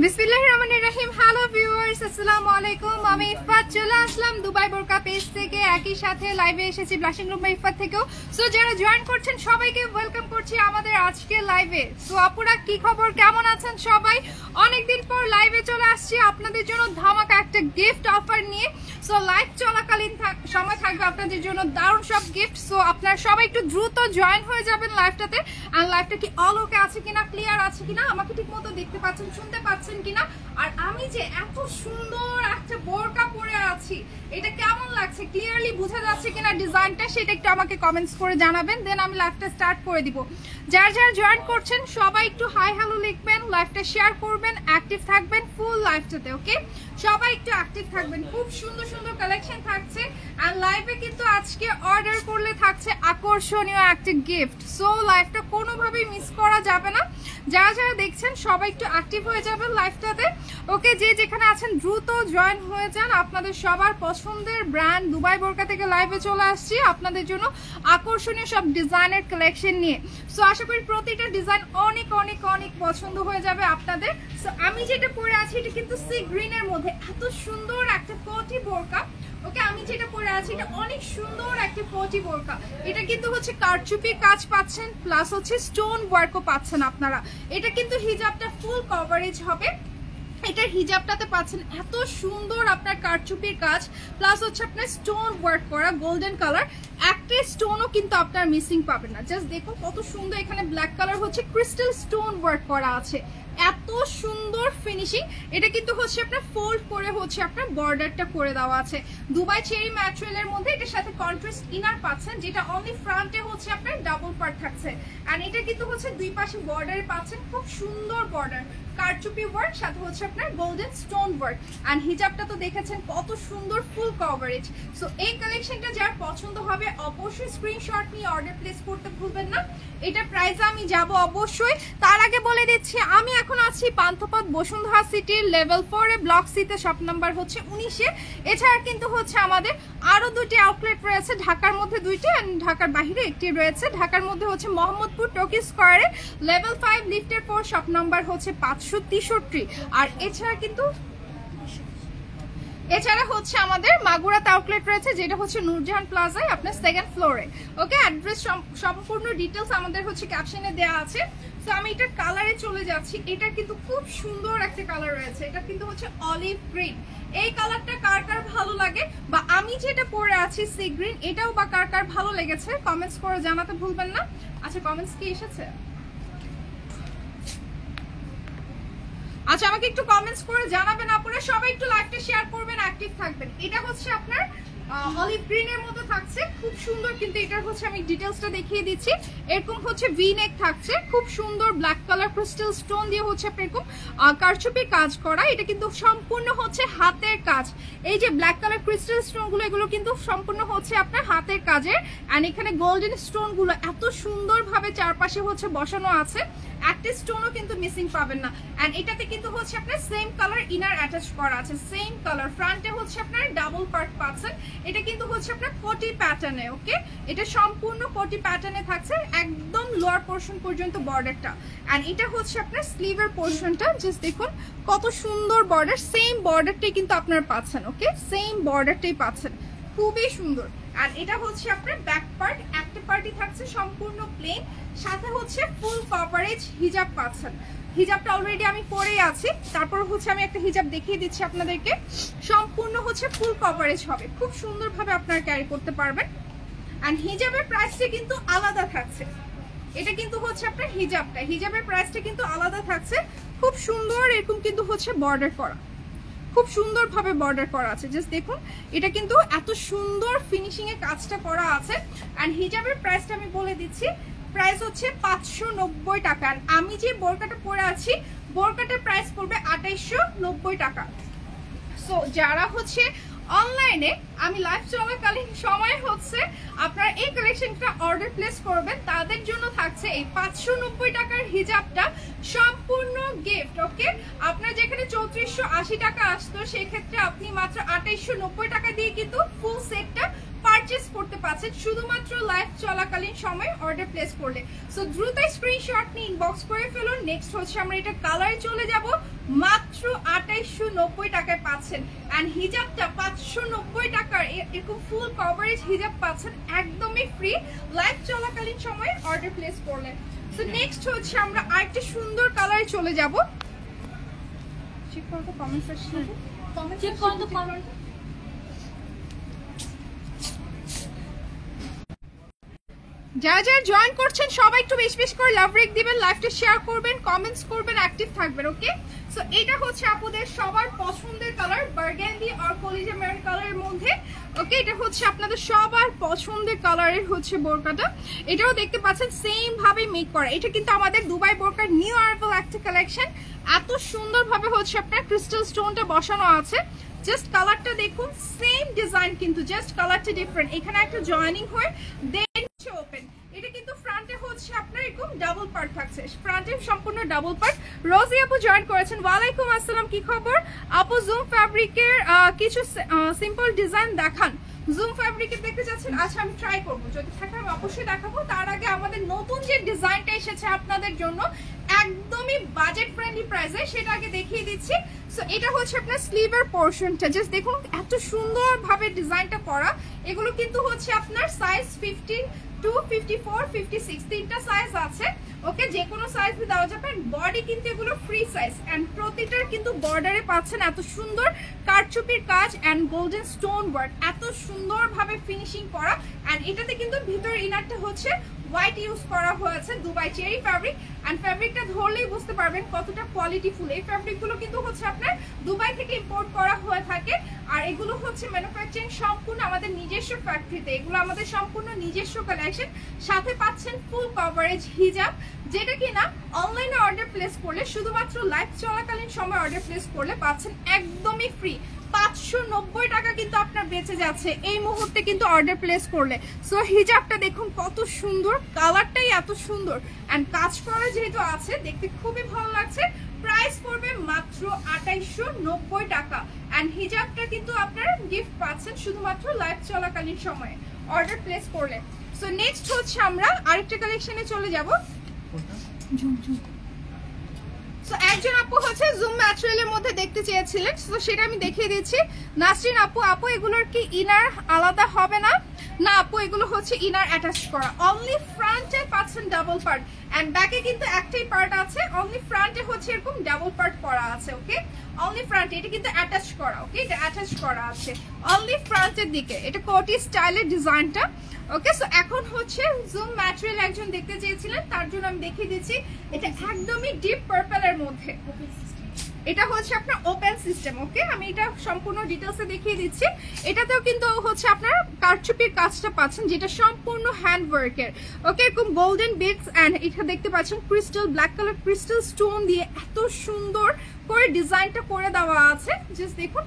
বিসমিল্লাহিররহমানিররহিম। Hello viewers, আসসালামু আলাইকুম। আমি ইফাত চলে আসলাম দুবাই বোরকা পেজ থেকে। একই সাথে লাইভে এসেছি ব্লাশিং রুম বাই ইফাত থেকেও। সো যারা জয়েন করছেন সবাইকে ওয়েলকাম করছি আমাদের আজকে লাইভে। সো আপুরা কি খবর, কেমন আছেন সবাই? অনেকদিন পর লাইভে চলে আসছি আপনাদের জন্য ধামাকা একটা গিফট অফার নিয়ে। সো লাইভ চলাকালীন সময় থাকবে আপনাদের জন্য দারুণ সব গিফট। সো আপনারা সবাই একটু দ্রুত জয়েন হয়ে যাবেন লাইভটাতে। আর লাইভটা কি অল ওকে আছে কিনা, ক্লিয়ার আছে কিনা, আমাকে ঠিক মতো দেখতে পাচ্ছেন, শুনতে পাচ্ছেন কিনা, আর আমি যে এত সুন্দর একটা বোরকা পরে আছি এটা কেমন লাগছে, ক্লিয়ারলি বোঝা যাচ্ছে কিনা ডিজাইনটা, সেটা একটু আমাকে কমেন্টস করে জানাবেন। দেন আমি লাইভটা স্টার্ট করে দিব। যারা যারা জয়েন করছেন সবাই একটু হাই হ্যালো লিখবেন, লাইভটা শেয়ার করবেন, অ্যাক্টিভ থাকবেন ফুল লাইভটাতে। ওকে, সবাই একটু অ্যাক্টিভ থাকবেন। খুব সুন্দর সুন্দর কালেকশন থাকছে। আর লাইভে কিন্তু আজকে অর্ডার করলে থাকছে আকর্ষণীয় একটা গিফট। সো লাইভটা কোনোভাবেই মিস করা যাবে না। যারা যারা দেখছেন সবাই একটু অ্যাক্টিভ হয়ে যাবেন লাইভটাতে। ওকে, যে যেখানে আছেন দ্রুত জয়েন হয়ে যান। আপনাদের সবার পছন্দের ব্র্যান্ড দুবাই বোরকা থেকে লাইভে চলে আসছি আপনাদের জন্য আকর্ষণীয় সব ডিজাইনের কালেকশন নিয়ে। সো আশা করি প্রতিটা ডিজাইন অনেক অনেক অনেক পছন্দ হয়ে যাবে আপনাদের। সো আমি যেটা পরে আছি এটা কিন্তু সি গ্রিনের মধ্যে এত সুন্দর একটা কোটি বোরকা। ওকে, আমি যেটা পরে আছি এটা অনেক সুন্দর একটা কোটি বোরকা। এটা কিন্তু হচ্ছে কারচুপির কাজ পাচ্ছেন, প্লাস হচ্ছে স্টোন ওয়ার্কও পাচ্ছেন আপনারা। এটা কিন্তু হিজাবটা ফুল কভারেজ হবে। এটার হিজাবটাতে পাচ্ছেন এত সুন্দর আপনার কারচুপির কাজ, প্লাস হচ্ছে আপনার স্টোন ওয়ার্ক করা গোল্ডেন কালার। একটা স্টোনও কিন্তু আপনার মিসিং পাবেন না। জাস্ট দেখুন কত সুন্দর, এখানে ব্ল্যাক কালার হচ্ছে ক্রিস্টাল স্টোন ওয়ার্ক করা আছে, এত সুন্দর ফিনিশিং। এটা কিন্তু হচ্ছে আপনার ফোল্ড করে হচ্ছে আপনার বর্ডারটা করে দেওয়া আছে দুবাই চেরি ম্যাটেরিয়ালের মধ্যে। এটার সাথে কন্ট্রাস্ট ইনার পাচ্ছেন, যেটা অনলি ফ্রন্টে হচ্ছে আপনার ডাবল পার্ট থাকছে। আর এটা কিন্তু হচ্ছে দুই পাশে বর্ডারে পাচ্ছেন খুব সুন্দর বর্ডার, কারচুপি ওয়ার্ক, সাথে হচ্ছে আপনার গোল্ডেন স্টোন ওয়ার্ক। এন্ড হিজাবটা তো দেখেছেন কত সুন্দর ফুল কভারেজ। সো এই কালেকশনটা যার পছন্দ হবে অবশ্যই স্ক্রিনশট নিয়ে অর্ডার প্লেস করতে ভুলবেন না। এটা প্রাইসে আমি যাব অবশ্যই। তার আগে বলে দিচ্ছি আমি এখন আছি পান্থপথ বসুন্ধরা সিটির লেভেল 4 এ ব্লক সিতে, শপ নাম্বার হচ্ছে 19-এ। এছাড়া কিন্তু হচ্ছে আমাদের আরো দুটি আউটলেট রয়েছে, ঢাকার মধ্যে দুইটি আর ঢাকার বাইরে একটি রয়েছে। ঢাকার মধ্যে হচ্ছে মোহাম্মদপুর টকি স্কয়ারে লেভেল 5 লিফটের 4, শপ নাম্বার হচ্ছে 563। আর এছাড়া হচ্ছে আমাদের মাগুরাতে আউটলেট রয়েছে, যেটা হচ্ছে নূরজাহান প্লাজায় আপনার সেকেন্ড ফ্লোরে। ওকে, অ্যাড্রেস সম্পূর্ণ ডিটেলস আমাদের হচ্ছে ক্যাপশনে দেওয়া আছে। তো আমি এটার কালারে চলে যাচ্ছি। এটা কিন্তু খুব সুন্দর একটা কালার রয়েছে, এটা কিন্তু হচ্ছে অলিভ গ্রিন। এই কালারটা কার কার ভালো লাগে, বা আমি যেটা পরে আছি সি গ্রিন, এটাও বা কার কার ভালো লেগেছে কমেন্টস করে জানাতে ভুলবেন না। আচ্ছা, কমেন্টস কি এসেছে? আচ্ছা, আমাকে একটু কমেন্টস করে জানাবেন আপনারা। সবাই একটু লাইভটা শেয়ার করবেন, অ্যাক্টিভ থাকবেন। এটা হচ্ছে আপনার অলিভ গ্রিনের মধ্যে থাকছে, খুব সুন্দর। কিন্তু এটার হচ্ছে আমি ডিটেলসটা দেখিয়ে দিচ্ছি। এরকম হচ্ছে ভি নেক থাকছে, খুব সুন্দর ব্ল্যাক কালার ক্রিস্টাল স্টোন দিয়ে হচ্ছে আপনার এরকম কারচুপি কাজ করা। এটা কিন্তু সম্পূর্ণ হচ্ছে হাতের কাজ। এই যে ব্ল্যাক কালার ক্রিস্টাল স্টোনগুলো, এগুলো কিন্তু সম্পূর্ণ হচ্ছে আপনার হাতের কাজের। অ্যান্ড এখানে গোল্ডেন স্টোনগুলো এত সুন্দরভাবে চারপাশে হচ্ছে বসানো আছে, একটা স্টোনও কিন্তু মিসিং পাবেন না। এন্ড এটাতে কিন্তু হচ্ছে আপনার সেম কালার ইনার অ্যাটাচ করা আছে, সেম কালার। ফ্রন্টে হচ্ছে আপনার ডাবল পার্ট পাচ্ছেন। এটা কিন্তু হচ্ছে আপনার কোটি প্যাটার্নে। ওকে, এটা সম্পূর্ণ কোটি প্যাটার্নে থাকছে, একদম লোয়ার পোর্শন পর্যন্ত বর্ডারটা। এন্ড এটা হচ্ছে আপনার স্লিভের পোর্শনটা, জাস্ট দেখুন কত সুন্দর বর্ডার, সেম বর্ডারটাই কিন্তু আপনারা পাচ্ছেন। ওকে, সেম বর্ডারটাই পাচ্ছেন, খুবই সুন্দর। আর এটা হচ্ছে আপনার ব্যাক পার্ট, একটা পার্টই থাকছে সম্পূর্ণ প্লেন, সাথে হচ্ছে ফুল কভারেজ হিজাব পাচ্ছেন। হিজাবটা অলরেডি আমি পরেই আছি, তারপর হচ্ছে আমি একটা হিজাব দেখিয়ে দিচ্ছি আপনাদেরকে। সম্পূর্ণ হচ্ছে ফুল কভারেজ হবে, খুব সুন্দরভাবে আপনারা ক্যারি করতে পারবেন। আর হিজাবের প্রাইসটা কিন্তু আলাদা থাকছে। এটা কিন্তু হচ্ছে আপনার হিজাবের প্রাইসটা কিন্তু আলাদা থাকছে। খুব সুন্দর এরকম কিন্তু হচ্ছে বর্ডার করা, খুব সুন্দরভাবে বর্ডার করা আছে। জাস্ট দেখুন, এটা কিন্তু এত সুন্দর ফিনিশিং এর কাজটা করা আছে। এন্ড হিজাবের প্রাইসটা আমি বলে দিচ্ছি, প্রাইস হচ্ছে 590 টাকা। আমি যে বোরকাটা পরে আছি, বোরকাটার প্রাইস পড়বে 2890 টাকা। সো যারা হচ্ছে অনলাইনে আমি লাইভ চলাকালীন সময় হচ্ছে আপনারা এই কালেকশনটা অর্ডার প্লেস করবেন, তাদের জন্য থাকছে এই 590 টাকার হিজাবটা সম্পূর্ণ গিফট। ওকে, আপনার যেখানে 3480 টাকা আসতো, সেক্ষেত্রে আপনি মাত্র 2890 টাকা দিয়ে কিন্তু ফুল সেটটা পারচেজ করতে পারছেন শুধুমাত্র লাইভ চলাকালীন সময় অর্ডার প্লেস করলে। সো দ্রুত স্ক্রিনশট নিয়ে ইনবক্স করে ফেলুন। নেক্সট হচ্ছে আমরা এটা কালারে চলে যাব। মাত্র 2890 টাকায় পাচ্ছেন। এন্ড হিজাবটা 590 টাকার এরকম ফুল কভারেজ হিজাব পাচ্ছেন একদমই ফ্রি লাইভ চলাকালীন সময়ে অর্ডার প্লেস করলে। সো নেক্সট হচ্ছে আমরা আরেকটা সুন্দর কালারে চলে যাব। চেক করো তো কমেন্ট সেকশনে, চেক করো তো কমেন্ট। যারা যারা জয়েন করছেন সবাই একটু বেশি বেশি করে লাভ রেক দিবেন, লাইভটা শেয়ার করবেন, কমেন্টস করবেন, অ্যাক্টিভ থাকবেন। ওকে, সো এটা হচ্ছে আপুদের সবার পছন্দের কালার বার্গেন্ডি আর কলিজা মেরুন কালারের মধ্যে। ওকে, এটা হচ্ছে আপনাদের সবার পছন্দের কালারের হচ্ছে বোরকাটা। এটাও দেখতে পাচ্ছেন সেম ভাবে মেক করা। এটা কিন্তু আমাদের দুবাই বোরকার নিউ আরাইভাল একটা কালেকশন। এত সুন্দরভাবে হচ্ছে আপনার ক্রিস্টাল স্টোনটা বসানো আছে। জাস্ট কালারটা দেখুন, সেম ডিজাইন কিন্তু জাস্ট কালারটা ডিফারেন্ট। এখানে একটা জয়েনিং হয়ে দেন ওপেন। এটা কিন্তু ফ্রন্টে হচ্ছে আপনার এরকম ডাবল পার্ট থাকছে, ফ্রন্টে সম্পূর্ণ ডাবল পার্ট। রোজি আপু জয়েন করেছেন, ওয়ালাইকুম আসসালাম, কি খবর আপু? জুম ফ্যাব্রিকের কিছু সিম্পল ডিজাইন দেখান। জুম ফ্যাব্রিকে দেখতে যাচ্ছেন? আচ্ছা, আমি ট্রাই করবো, যদি থাকে আমি অবশ্যই দেখাবো। তার আগে আমাদের নতুন যে ডিজাইনটা এসেছে আপনাদের জন্য একদমই বাজেট ফ্রেন্ডলি প্রাইসে, সেটা আগে দেখিয়ে দিচ্ছি। সো এটা হচ্ছে আপনার স্লিভের পোর্শনটা, জাস্ট দেখুন এত সুন্দরভাবে ডিজাইনটা করা। এগুলো কিন্তু হচ্ছে আপনার সাইজ 15 to 54, 56 তিনটা সাইজ আছে। ওকে, যে কোনো সাইজ দেওয়া যাবে। বডি কিন্তু এগুলো ফ্রি সাইজ এন্ড প্রতিটার কিন্তু বর্ডারে পাচ্ছেন এত সুন্দর কারচুপির কাজ এন্ড গোল্ডেন স্টোন ওয়ার্ক, এত সুন্দরভাবে ফিনিশিং করা। এন্ড এটাতে কিন্তু ভিতর ইনারটা হচ্ছে হোয়াইট ইউজ করা হয়েছে, দুবাই চেরি ফ্যাব্রিক। এন্ড ফ্যাব্রিকটা ধরলেই বুঝতে পারবেন কতটা কোয়ালিটিফুল। এই ফ্যাব্রিকগুলো কিন্তু হচ্ছে আপনার দুবাই থেকে ইম্পোর্ট করা হয়ে থাকে। আর এগুলো হচ্ছে ম্যানুফ্যাকচারিং সম্পূর্ণ আমাদের নিজস্ব ফ্যাক্টরিতে। এগুলো আমাদের সম্পূর্ণ নিজস্ব কালেকশন। সাথে পাচ্ছেন ফুল কভারেজ হিজাব, যেটা কিনা অনলাইনে অর্ডার প্লেস করলে, শুধুমাত্র লাইভ চলাকালীন সময় অর্ডার প্লেস করলে পাচ্ছেন একদমই ফ্রি। 590 টাকা কিন্তু আপনার বেঁচে যাচ্ছে এই মুহূর্তে কিন্তু অর্ডার প্লেস করলে। সো হিজাবটা দেখুন কত সুন্দর, কালারটাই এত সুন্দর এন্ড কাজ করা যেহেতু আছে দেখতে খুবই ভালো লাগছে। প্রাইস পড়বে মাত্র 2890 টাকা। এন্ড হিজাবটা কিন্তু আপনারা গিফট পাচ্ছেন শুধুমাত্র লাইভ চলাকালীন সময়ে অর্ডার প্লেস করলে। সো নেক্সট হচ্ছে আমরা আরেকটা কালেকশনে চলে যাব। সো একজন আপু হচ্ছে জুম ম্যাটেরিয়ালের মধ্যে দেখতে চেয়েছিলেন, সো সেটা আমি দেখিয়ে দিচ্ছি। নাসরিন আপু, আপু এগুলোর কি ইনার আলাদা হবে না? না আপু, এগুলো হচ্ছে ইনার অ্যাটাচ করা। অনলি ফ্রন্টে পাচ্ছেন ডাবল পার্ট এন্ড ব্যাকে কিন্তু একটাই পার্ট আছে। অনলি ফ্রন্টে হচ্ছে এরকম ডাবল পার্ট করা আছে। ওকে, অনলি ফ্রন্টে, এটা কিন্তু অ্যাটাচ করা। ওকে, এটা অ্যাটাচ করা আছে অনলি ফ্রন্টের দিকে। এটা কোটি স্টাইলের ডিজাইনটা। ওকে, সো এখন হচ্ছে জুম ম্যাটেরিয়াল একজন দেখতে চেয়েছিলেন, তার জন্য আমি দেখিয়ে দিচ্ছি। এটা একদমই ডিপ পার্পলের মধ্যে। এটা হচ্ছে আপনার ওপেন সিস্টেম। ওকে, আমি এটা সম্পূর্ণ ডিটেলসে দেখিয়ে দিচ্ছি। এটাতেও কিন্তু হচ্ছে আপনার কারচুপির কাজটা পাচ্ছেন, যেটা সম্পূর্ণ হ্যান্ড ওয়ার্কের। ওকে, এরকম গোল্ডেন বিটস এন্ড এটা দেখতে পাচ্ছেন crystal black colour crystal stone দিয়ে এত সুন্দর করে ডিজাইনটা করে দেওয়া আছে। জাস্ট দেখুন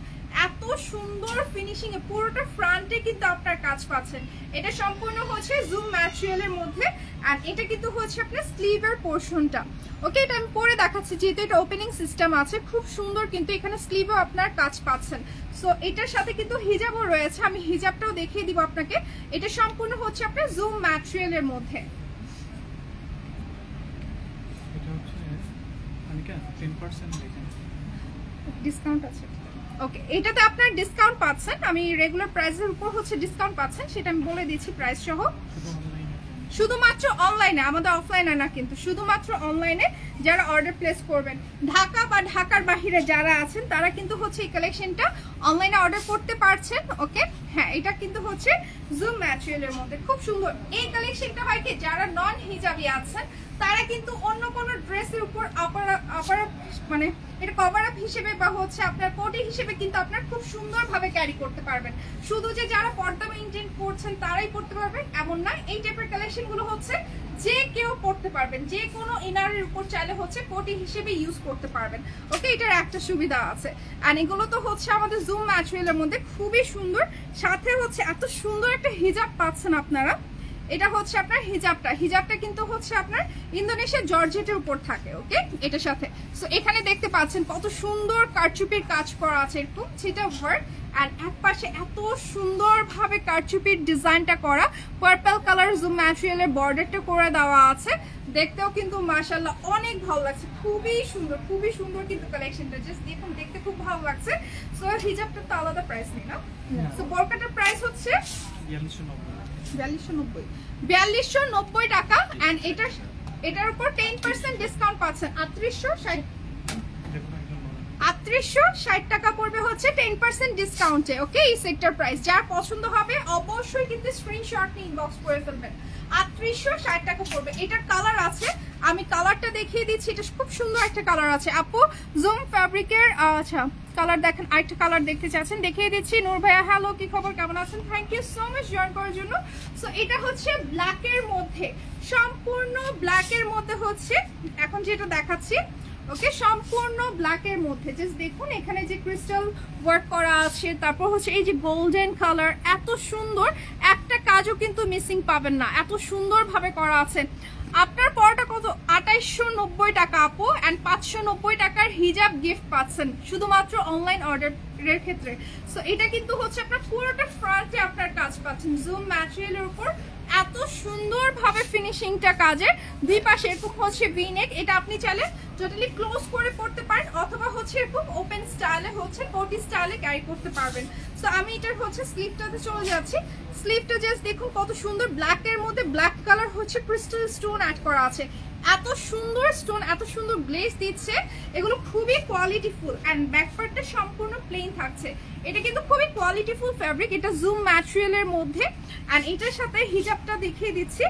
এত সুন্দর ফিনিশিং এ, পুরোটা ফ্রন্টে কিন্তু আপনার কাজ পাচ্ছেন। এটা সম্পূর্ণ হচ্ছে জুম ম্যাটেরিয়ালের মধ্যে আর এটা কিন্তু হচ্ছে আপনার স্লিভের পোর্শনটা। ওকে, এটা আমি পরে দেখাচ্ছি যেহেতু এটা ওপেনিং সিস্টেম আছে, খুব সুন্দর কিন্তু এখানে স্লিভেও আপনার কাজ পাচ্ছেন। সো এটার সাথে কিন্তু হিজাবও রয়েছে, আমি হিজাবটাও দেখিয়ে দিব আপনাকে। এটা সম্পূর্ণ হচ্ছে আপনার জুম ম্যাটেরিয়ালের মধ্যে। এটা হচ্ছে অনিকা 10% ডিসকাউন্ট আছে। ওকে, এটাতে আপনার ডিসকাউন্ট পাচ্ছেন, আমি রেগুলার প্রাইসের উপর হচ্ছে ডিসকাউন্ট পাচ্ছেন, সেটা আমি বলে দিচ্ছি প্রাইস সহ। শুধুমাত্র অনলাইনে, আমাদের অফলাইনে না কিন্তু, শুধুমাত্র অনলাইনে যারা অর্ডার প্লেস করবেন। ঢাকা বা ঢাকার বাহিরে যারা আছেন তারা কিন্তু হচ্ছে এই কালেকশনটা অনলাইনে অর্ডার করতে পারছেন। ওকে, হ্যাঁ, এটা কিন্তু হচ্ছে জুম ম্যাটেরিয়ালের মধ্যে খুব সুন্দর। এই কালেকশনটা হয় কি, যারা নন হিজাবি আছেন তারা কিন্তু অন্য কোনো ড্রেসের উপর মানে এটা কভার আপ হিসেবে বা হচ্ছে আপনার কোটি হিসেবে কিন্তু আপনার খুব সুন্দরভাবে ক্যারি করতে পারবেন। শুধু যে যারা পর্দা মেইনটেইন করছেন তারাই পড়তে পারবেন এমন না। এই টাইপের কালেকশন গুলো হচ্ছে যে কেউ পড়তে পারবেন, যে কোনো ইনারের উপর চাইলে হচ্ছে কোটি হিসেবে ইউজ করতে পারবেন। ওকে, এটার একটা সুবিধা আছে। আর এগুলো তো হচ্ছে আমাদের জুম ম্যাটেরিয়ালের মধ্যে খুবই সুন্দর, সাথে হচ্ছে এত সুন্দর একটা হিজাব পাচ্ছেন আপনারা। এটা হচ্ছে আপনার হিজাবটা কিন্তু হচ্ছে আপনার ইন্দোনেশিয়া জর্জেটের উপর থাকে। ওকে, এটার সাথে সো এখানে দেখতে পাচ্ছেন কত সুন্দর কারচুপির কাজ করা আছে, এরকম চিটা ওয়ার্ক। আর এক পাশে এত সুন্দরভাবে কারচুপির ডিজাইনটা করা, পার্পল কালার জুম ম্যাটেরিয়ালের বর্ডারটা করে দেওয়া আছে। দেখতেও কিন্তু মাশাআল্লাহ অনেক ভালো লাগছে, খুবই সুন্দর কিন্তু কালেকশনটা জাস্ট দেখুন, দেখতে খুব ভালো লাগছে। সো হিজাবটা তো আলাদা প্রাইস নেই না? সো বোরকাটার প্রাইস হচ্ছে 4290 টাকা। এন্ড এটার উপর 10% ডিসকাউন্ট পাচ্ছেন 3860 টাকা পড়বে হচ্ছে 10% ডিসকাউন্টে। ওকে, এই সেক্টর প্রাইস যার পছন্দ হবে অবশ্যই কিন্তু স্ক্রিনশট নিয়ে ইনবক্স করে ফেলবেন। 3860 টাকা পড়বে। এটার কালার আছে, আমি কালারটা দেখিয়ে দিচ্ছি, এটা খুব সুন্দর একটা কালার আছে আপু। জুম ফ্যাব্রিকের আচ্ছা কালার দেখেন, আরেকটা কালার দেখতে চাচ্ছেন দেখিয়ে দিচ্ছি। নূর ভাইয়া হ্যালো, কি খবর, কেমন আছেন? Thank you so much join করার জন্য। সো এটা হচ্ছে ব্ল্যাকের মধ্যে, সম্পূর্ণ ব্ল্যাকের মধ্যে হচ্ছে এখন যেটা দেখাচ্ছি। ওকে, সম্পূর্ণ ব্ল্যাকের মধ্যে জাস্ট দেখুন এখানে যে ক্রিস্টাল ওয়ার্ক করা আছে, তারপর হচ্ছে এই যে গোল্ডেন কালার, এত সুন্দর, একটা কাজও কিন্তু মিসিং পাবেন না, এত সুন্দরভাবে করা আছে। আপনার পড়াটা কত? 2890 টাকা আপু। এন্ড 590 টাকার হিজাব গিফট পাচ্ছেন শুধুমাত্র অনলাইন অর্ডারের ক্ষেত্রে। সো এটা কিন্তু হচ্ছে আপনার পুরোটা ফ্রন্টে আপনার কাজ পাচ্ছেন জুম ম্যাটেরিয়ালের উপর, এত সুন্দরভাবে ফিনিশিংটা কাজের। দুই পাশে এরকম হচ্ছে ভি নেক, এটা আপনি চাইলে টোটালি ক্লোজ করে পড়তে পারেন, অথবা হচ্ছে এরকম ওপেন স্টাইলে হচ্ছে কোটি স্টাইলে ক্যারি করতে পারবেন। সো আমি এটার হচ্ছে স্লিভটাতে চলে যাচ্ছি। স্লিভটা জাস্ট দেখুন কত সুন্দর, ব্ল্যাকের মধ্যে ব্ল্যাক কালার হচ্ছে ক্রিস্টাল স্টোন অ্যাড করা আছে, এত সুন্দর স্টোন, এত সুন্দর গ্লেজ দিচ্ছে, এগুলো খুবই কোয়ালিটিফুল। এন্ড ব্যাক পার্টটা সম্পূর্ণ প্লেন থাকছে, এটা কিন্তু খুবই কোয়ালিটিফুল ফ্যাব্রিক, এটা জুম ম্যাটেরিয়ালের মধ্যে। এন্ড এটার সাথে হিজাবটা দেখিয়ে দিচ্ছি,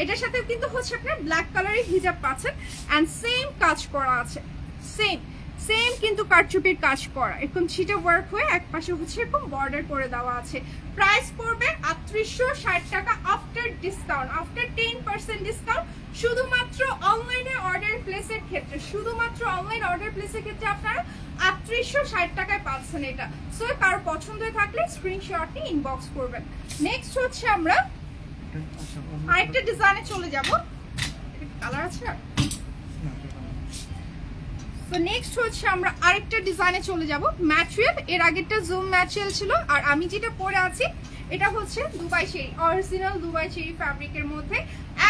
এটার সাথে কিন্তু হচ্ছে আপনার ব্ল্যাক কালারের হিজাব পাচ্ছেন। এন্ড সেম কাজ করা আছে, সেম কিন্তু কারচুপির কাজ করা, এরকম ছিটে ওয়ার্ক হয়ে এক পাশে হচ্ছে এরকম বর্ডার করে দেওয়া আছে। প্রাইস পড়বে 3860 টাকা আফটার ডিসকাউন্ট, আফটার 10% ডিসকাউন্ট, শুধুমাত্র অনলাইনে অর্ডার প্লেসের ক্ষেত্রে, শুধুমাত্র অনলাইন অর্ডার প্লেসের ক্ষেত্রে আপনারা 3860 টাকায় পাচ্ছেন এটা। সো কারো পছন্দ থাকলে স্ক্রিনশট নিয়ে ইনবক্স করবেন। নেক্সট হচ্ছে আমরা আরেকটা ডিজাইনে চলে যাব, কালার আছে না? তো নেক্সট হচ্ছে আমরা আরেকটা ডিজাইনে চলে যাব। ম্যাটেরিয়াল এর আগেরটা জুম ম্যাটেরিয়াল ছিল, আর আমি যেটা পরে আছি এটা হচ্ছে Dubai cherry, original Dubai cherry ফ্যাব্রিকের মধ্যে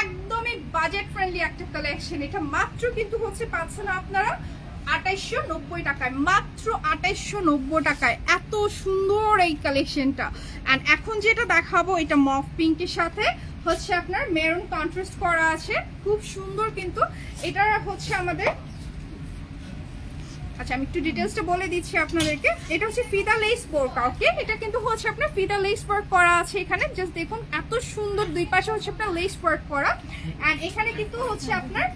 একদমই বাজেট ফ্রেন্ডলি একটা কালেকশন। এটা মাত্র কিন্তু হচ্ছে পাচ্ছেন আপনারা 2890 টাকায়, মাত্র 2890 টাকায়, এত সুন্দর এই কালেকশনটা। এন্ড এখন যেটা দেখাবো এটা মফ পিঙ্কের সাথে হচ্ছে আপনার মেরুন কন্ট্রাস্ট করা আছে, খুব সুন্দর কিন্তু। এটা হচ্ছে আমাদের, আচ্ছা আমি একটু ডিটেইলসটা বলে দিচ্ছি আপনাদেরকে। এটা হচ্ছে ফিদা লেস বোরকা। ওকে, এটা কিন্তু হচ্ছে আপনার ফিদা লেস ওয়ার্ক করা আছে এখানে, জাস্ট দেখুন এত সুন্দর, দুই পাশে হচ্ছে আপনার লেস ওয়ার্ক করা। এন্ড এখানে কিন্তু হচ্ছে আপনার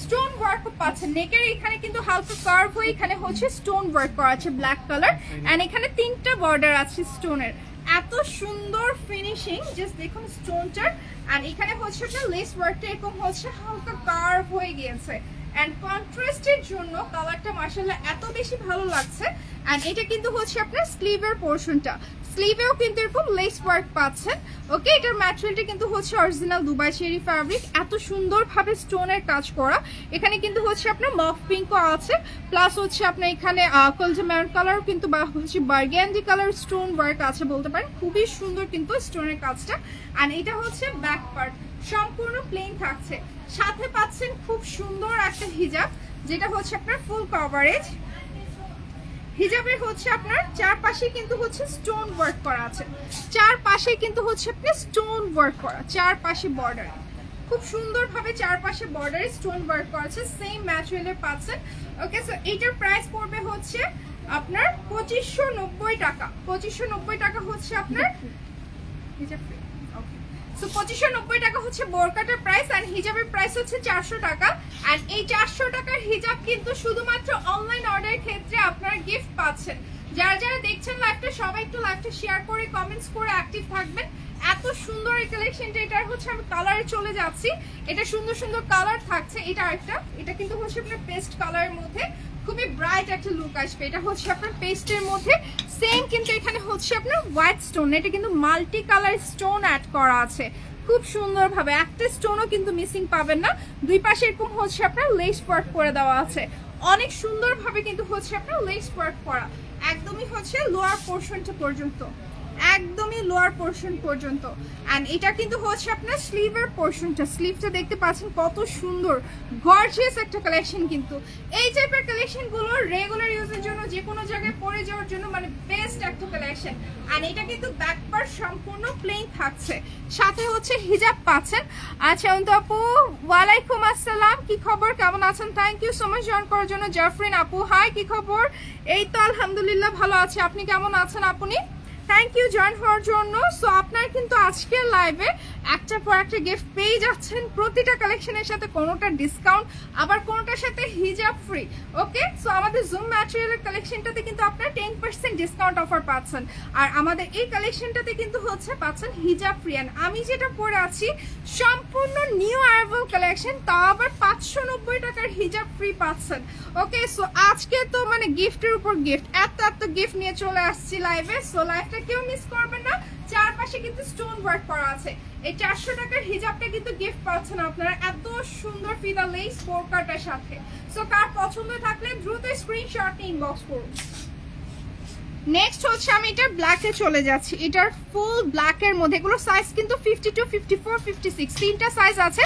স্টোন ওয়ার্ক পাচ্ছেন, নেকের এখানে কিন্তু হালকা কার্ভ হয়ে এখানে হচ্ছে স্টোন ওয়ার্ক করা আছে ব্ল্যাক কালার। এন্ড এখানে 3টা বর্ডার আছে স্টোনের, এত সুন্দর ফিনিশিং, জাস্ট দেখুন স্টোনটার। এন্ড এখানে হচ্ছে আপনার লেস ওয়ার্কটা এরকম হচ্ছে হালকা কার্ভ হয়ে গিয়েছে। এন্ড কন্ট্রাস্টের জন্য কালারটা মাশাআল্লাহ এত বেশি ভালো লাগছে। এন্ড এটা কিন্তু হচ্ছে আপনার স্লিভের পোরশনটা, স্লিভেও কিন্তু এরকম লেস ওয়ার্ক পাচ্ছেন। ওকে, এটার ম্যাটেরিয়ালটা কিন্তু হচ্ছে অরিজিনাল দুবাই চেরি ফ্যাব্রিক, এত সুন্দরভাবে স্টোনের কাজ করা। এখানে কিন্তু হচ্ছে আপনার মফ পিঙ্কও আছে, প্লাস হচ্ছে আপনার এখানে কলজা মেরুন কালার কিন্তু বা হচ্ছে বার্গেন্ডি কালার স্টোন ওয়ার্ক আছে বলতে পারেন, খুবই সুন্দর কিন্তু স্টোনের কাজটা। আর এটা হচ্ছে ব্যাক পার্ট, সম্পূর্ণ প্লেন থাকছে, সাথে পাচ্ছেন খুব সুন্দর একটা হিজাব, যেটা হচ্ছে আপনার ফুল কভারেজ। হিজাবের হচ্ছে আপনার চারপাশে কিন্তু হচ্ছে স্টোন ওয়ার্ক করা আছে, চারপাশে কিন্তু হচ্ছে আপনার স্টোন ওয়ার্ক করা, চারপাশে বর্ডার খুব সুন্দরভাবে চারপাশে বর্ডারে স্টোন ওয়ার্ক করা আছে, সেম ম্যাটেরিয়ালের পাচ্ছেন। ওকে, সো এইটার প্রাইস পড়বে হচ্ছে আপনার 2590 টাকা। 2590 টাকা হচ্ছে আপনার হিজাব। সো 2590 টাকা হচ্ছে বোরকাটার প্রাইস, আর হিজাবের প্রাইস হচ্ছে 400 টাকা। আর এই 400 টাকার হিজাব কিন্তু শুধুমাত্র অনলাইন অর্ডারের ক্ষেত্রে আপনারা গিফট পাচ্ছেন। যারা যারা দেখছেন লাইভটা সবাই একটু লাইভটা শেয়ার করে কমেন্টস করে অ্যাক্টিভ থাকবেন। এত সুন্দর এই কালেকশনটা, এটার হচ্ছে আমি কালারে চলে যাচ্ছি, এটা সুন্দর সুন্দর কালার থাকছে। এটা একটা, এটা কিন্তু হচ্ছে আপনার পেস্ট কালারের মধ্যে খুবই ব্রাইট একটা লুক আসবে। এটা হচ্ছে আপনার পেস্টের মধ্যে সেম, কিন্তু এখানে হচ্ছে আপনার হোয়াইট স্টোন, এটা কিন্তু মাল্টি কালার স্টোন অ্যাড করা আছে, খুব সুন্দরভাবে একটা স্টোনও কিন্তু মিসিং পাবেন না। দুই পাশে এরকম হচ্ছে আপনার লেস ওয়ার্ক করে দেওয়া আছে, অনেক সুন্দরভাবে কিন্তু হচ্ছে আপনার লেস ওয়ার্ক করা, একদমই হচ্ছে লোয়ার পোর্শনটা পর্যন্ত, একদমই লোয়ার পোর্শন পর্যন্ত। এন্ড এটা কিন্তু হচ্ছে আপনার স্লিভের পোর্শনটা, স্লিভটা দেখতে পাচ্ছেন কত সুন্দর, গর্জিয়াস একটা কালেকশন। কিন্তু এই টাইপের কালেকশন গুলো রেগুলার ইউজের জন্য, যে কোনো জায়গায় পরে যাওয়ার জন্য মানে বেস্ট একটা কালেকশন। আর এটা কিন্তু ব্যাক পার্ট সম্পূর্ণ প্লেন থাকছে, সাথে হচ্ছে হিজাব পাচ্ছেন। আচ্ছা অন্তু আপু ওয়ালাইকুম আসসালাম, কি খবর, কেমন আছেন? Thank you so much join করার জন্য। জাফরিন আপু হাই, কি খবর? এই তো আলহামদুলিল্লাহ ভালো আছে, আপনি কেমন আছেন? আপনি থ্যাংক ইউ জয়েন হওয়ার জন্য। সো আপনারা কিন্তু আজকের লাইভে একটার পর একটা গিফট পেয়ে যাচ্ছেন, প্রতিটা কালেকশনের সাথে কোনোটা ডিসকাউন্ট, আবার কোনোটার সাথে হিজাব ফ্রি। ওকে, সো আমাদের জুম ম্যাটেরিয়ালের কালেকশনটাতে কিন্তু আপনারা 10% ডিসকাউন্ট অফার পাচ্ছেন, আর আমাদের এই কালেকশনটাতে কিন্তু হচ্ছে পাচ্ছেন হিজাব ফ্রি। অ্যান্ড আমি যেটা পরে আছি সম্পূর্ণ নিউ অ্যারাইভাল কালেকশন, তাও আবার 590 টাকার হিজাব ফ্রি পাচ্ছেন। ওকে, সো আজকে তো মানে গিফটের উপর গিফট, এত গিফট নিয়ে চলে আসছি লাইভে। সো লাইভটা কেউ মিস করবেন না, চারপাশে কিন্তু স্টোন ওয়ার্ক করা আছে। এই 400 টাকার হিজাবটা কিন্তু গিফট পাচ্ছেন আপনারা এত সুন্দর ফিদা লেস বোরকাটার সাথে। সো কার পছন্দ থাকলে দ্রুত স্ক্রিনশট নিয়ে ইনবক্স করুন। নেক্সট হচ্ছে আমি এটা ব্ল্যাকে চলে যাচ্ছি, এটার ফুল ব্ল্যাকের মধ্যে, এগুলো সাইজ কিন্তু 52, 54, 56 তিনটা সাইজ আছে।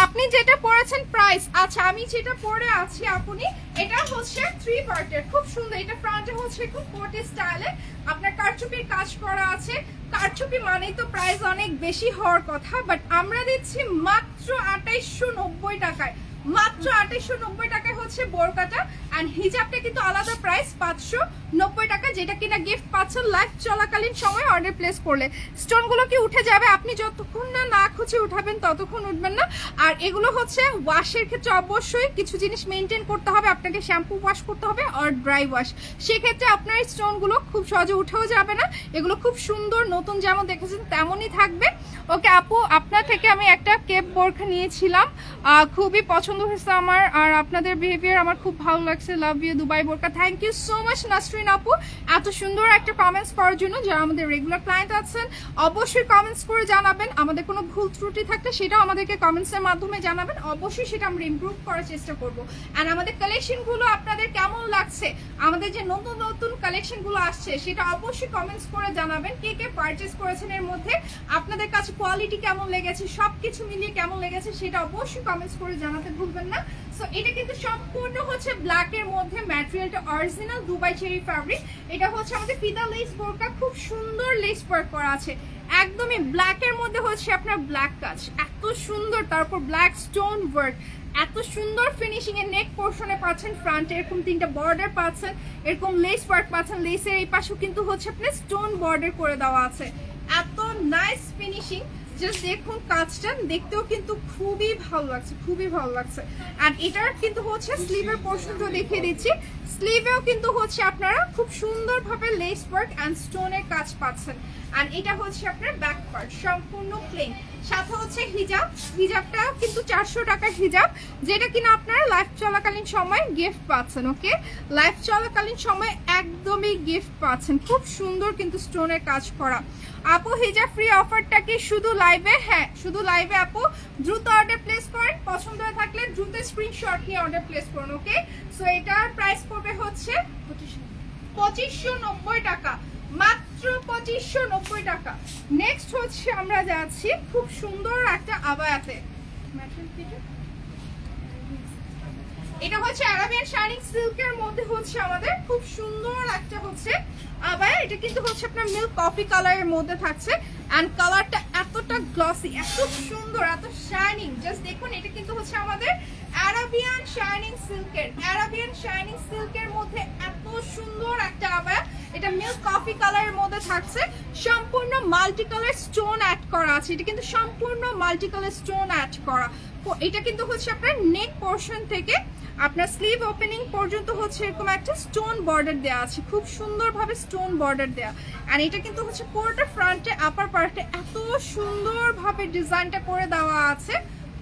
আপনি যেটা পরেছেন প্রাইস, আচ্ছা আমি যেটা পরে আছি আপনি, এটা হচ্ছে 3 পার্টের, খুব সুন্দর। এটা ফ্রন্টে হচ্ছে খুব কোটি স্টাইলে আপনার কারচুপির কাজ করা আছে। কারচুপি মানেই তো প্রাইস অনেক বেশি হওয়ার কথা, বাট আমরা দিচ্ছি মাত্র 2890 টাকায়, মাত্র 2890 টাকায় হচ্ছে বোরকাটা। এন্ড হিজাবটা কিন্তু আলাদা প্রাইস 590 টাকা, যেটা কিনা গিফট পাচ্ছেন লাইভ চলাকালীন সময় অর্ডার প্লেস করলে। স্টোনগুলো কি উঠে যাবে, আপনি যতক্ষণ না খুঁজে উঠাবেন ততক্ষণ উঠবেন না। আর এগুলো হচ্ছে ওয়াশের ক্ষেত্রে অবশ্যই কিছু জিনিস মেনটেন করতে হবে, আপনাকে শ্যাম্পু ওয়াশ করতে হবে আর ড্রাই ওয়াশ, সেক্ষেত্রে আপনার এই স্টোনগুলো খুব সহজে উঠেও যাবে না। এগুলো খুব সুন্দর, নতুন যেমন দেখেছেন তেমনই থাকবে। ওকে আপু, আপনার থেকে আমি একটা কেপ বোরখা নিয়েছিলাম, খুবই পছন্দ হয়েছে আমার, আর আপনাদের বিহেভিয়ার আমার খুব ভালো লাগছে। লাভ ইউ দুবাই বোরকা। Thank you so much Nasrin আপু এত সুন্দর একটা কমেন্টস করার জন্য। যারা আমাদের রেগুলার ক্লায়েন্ট আছেন অবশ্যই কমেন্টস করে জানাবেন, আমাদের কোনো ভুল ত্রুটি থাকলে সেটাও আমাদেরকে কমেন্টসের মাধ্যমে জানাবেন, অবশ্যই সেটা আমরা ইমপ্রুভ করার চেষ্টা করব। আর আমাদের কালেকশনগুলো আপনাদের কেমন লাগছে, আমাদের যে নতুন নতুন কালেকশনগুলো আসছে সেটা অবশ্যই কমেন্টস করে জানাবেন। কে কে পারচেস করেছেন এর মধ্যে, আপনাদের কাছে কোয়ালিটি কেমন লেগেছে, সবকিছু মিলিয়ে কেমন লেগেছে সেটা অবশ্যই কমেন্টস করে জানাতে ভুলবেন না। সো এটা কিন্তু সম্পূর্ণ হচ্ছে ব্ল্যাক এর মধ্যে, ম্যাটেরিয়ালটা অরিজিনাল দুবাই চেরি ফ্যাব্রিক। এটা হচ্ছে আমাদের ফিদা লেস বোরকা, খুব সুন্দর লেস ওয়ার্ক করা আছে, একদমই ব্ল্যাক এর মধ্যে হচ্ছে আপনার ব্ল্যাক কাজ এত সুন্দর, তারপর ব্ল্যাক স্টোন ওয়ার্ক, এত সুন্দর ফিনিশিং এর। নেক পোর্শনে পাচ্ছেন ফ্রন্টে এরকম 3টা বর্ডার পাচ্ছেন, এরকম লেস ওয়ার্ক পাচ্ছেন, লেসের এই পাশেও কিন্তু হচ্ছে আপনার স্টোন বর্ডার করে দেওয়া আছে, এত নাইস ফিনিশিং। জাস্ট দেখুন কাজটা, দেখতেও কিন্তু খুবই ভালো লাগছে, খুবই ভালো লাগছে। আর এটার কিন্তু হচ্ছে স্লিভের পোর্শনটা দেখিয়ে দিচ্ছি, স্লিভেও কিন্তু হচ্ছে আপনারা খুব সুন্দরভাবে লেস ওয়ার্ক এন্ড স্টোনের কাজ পাচ্ছেন। আর এটা হচ্ছে আপনার ব্যাক পার্ট সম্পূর্ণ প্লেন, সাথে হচ্ছে হিজাব, হিজাবটা কিন্তু 400 টাকার হিজাব, যেটা কিনা আপনারা লাইভ চলাকালীন সময় গিফট পাচ্ছেন। ওকে, লাইভ চলাকালীন সময় একদমই গিফট পাচ্ছেন, খুব সুন্দর কিন্তু স্টোনের কাজ করা। আপু হিজাব ফ্রি অফারটা কি শুধু লাইভে? হ্যাঁ শুধু লাইভে আপু, দ্রুত অর্ডার প্লেস করেন, পছন্দ হয়ে থাকলে দ্রুত স্ক্রিনশট নিয়ে অর্ডার প্লেস করুন। ওকে, সো এটার প্রাইস পড়বে হচ্ছে 2590 টাকা, মাত্র 2590 টাকা। নেক্সট হচ্ছে আমরা যাচ্ছি খুব সুন্দর একটা আবায়াতে, এটা হচ্ছে আরাবিয়ান শাইনিং সিল্কের মধ্যে হচ্ছে আমাদের খুব সুন্দর একটা হচ্ছে আবায়া। এটা কিন্তু হচ্ছে আপনার মিল্ক কফি কালারের মধ্যে থাকছে, এন্ড কালারটা এতটা গ্লসি, এত সুন্দর, এত শাইনিং। জাস্ট দেখুন এটা কিন্তু হচ্ছে আমাদের আরাবিয়ান শাইনিং সিল্কের, আরাবিয়ান শাইনিং সিল্কের মধ্যে এত সুন্দর একটা আবায়া। এটা মিল্ক কফি কালারের মধ্যে থাকছে, সম্পূর্ণ মাল্টি কালার স্টোন অ্যাড করা আছে, এটা কিন্তু সম্পূর্ণ মাল্টি কালার স্টোন অ্যাড করা। এটা কিন্তু হচ্ছে আপনার নেক পোর্শন থেকে আপনার স্লিভ ওপেনিং পর্যন্ত হচ্ছে এরকম একটা স্টোন বর্ডার দেওয়া আছে, খুব সুন্দরভাবে স্টোন বর্ডার দেওয়া। আর এটা কিন্তু হচ্ছে পুরোটা ফ্রন্টে আপার পার্টে এত সুন্দরভাবে ডিজাইনটা করে দেওয়া আছে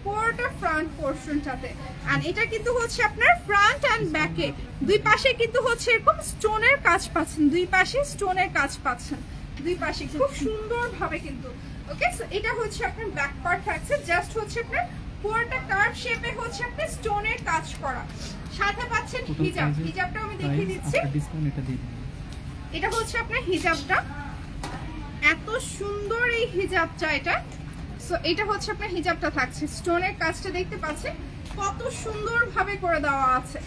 পুরোটা ফ্রন্ট পোর্শনটাতে। আর এটা কিন্তু হচ্ছে আপনার ফ্রন্ট অ্যান্ড ব্যাকে দুই পাশে কিন্তু হচ্ছে এরকম স্টোনের কাজ পাচ্ছেন, দুই পাশে স্টোনের কাজ পাচ্ছেন, দুই পাশে খুব সুন্দরভাবে কিন্তু ওকে, সো এটা হচ্ছে আপনার ব্যাক পার্ট থাকছে, জাস্ট হচ্ছে আপনার পুরোটা কার্ভ শেপে হচ্ছে আপনার স্টোনের কাজ করা। সাথে পাচ্ছেন হিজাব, হিজাবটা আমি দেখিয়ে দিচ্ছি। ডিসকাউন্ট এটা দিয়ে দিন। এটা হচ্ছে আপনার হিজাবটা, এত সুন্দর এই হিজাবটা এটা। সো এটা হচ্ছে আপনার হিজাবটা থাকছে, স্টোনের কাজটা দেখতে পাচ্ছেন কত সুন্দর ভাবে করে দেওয়া আছে।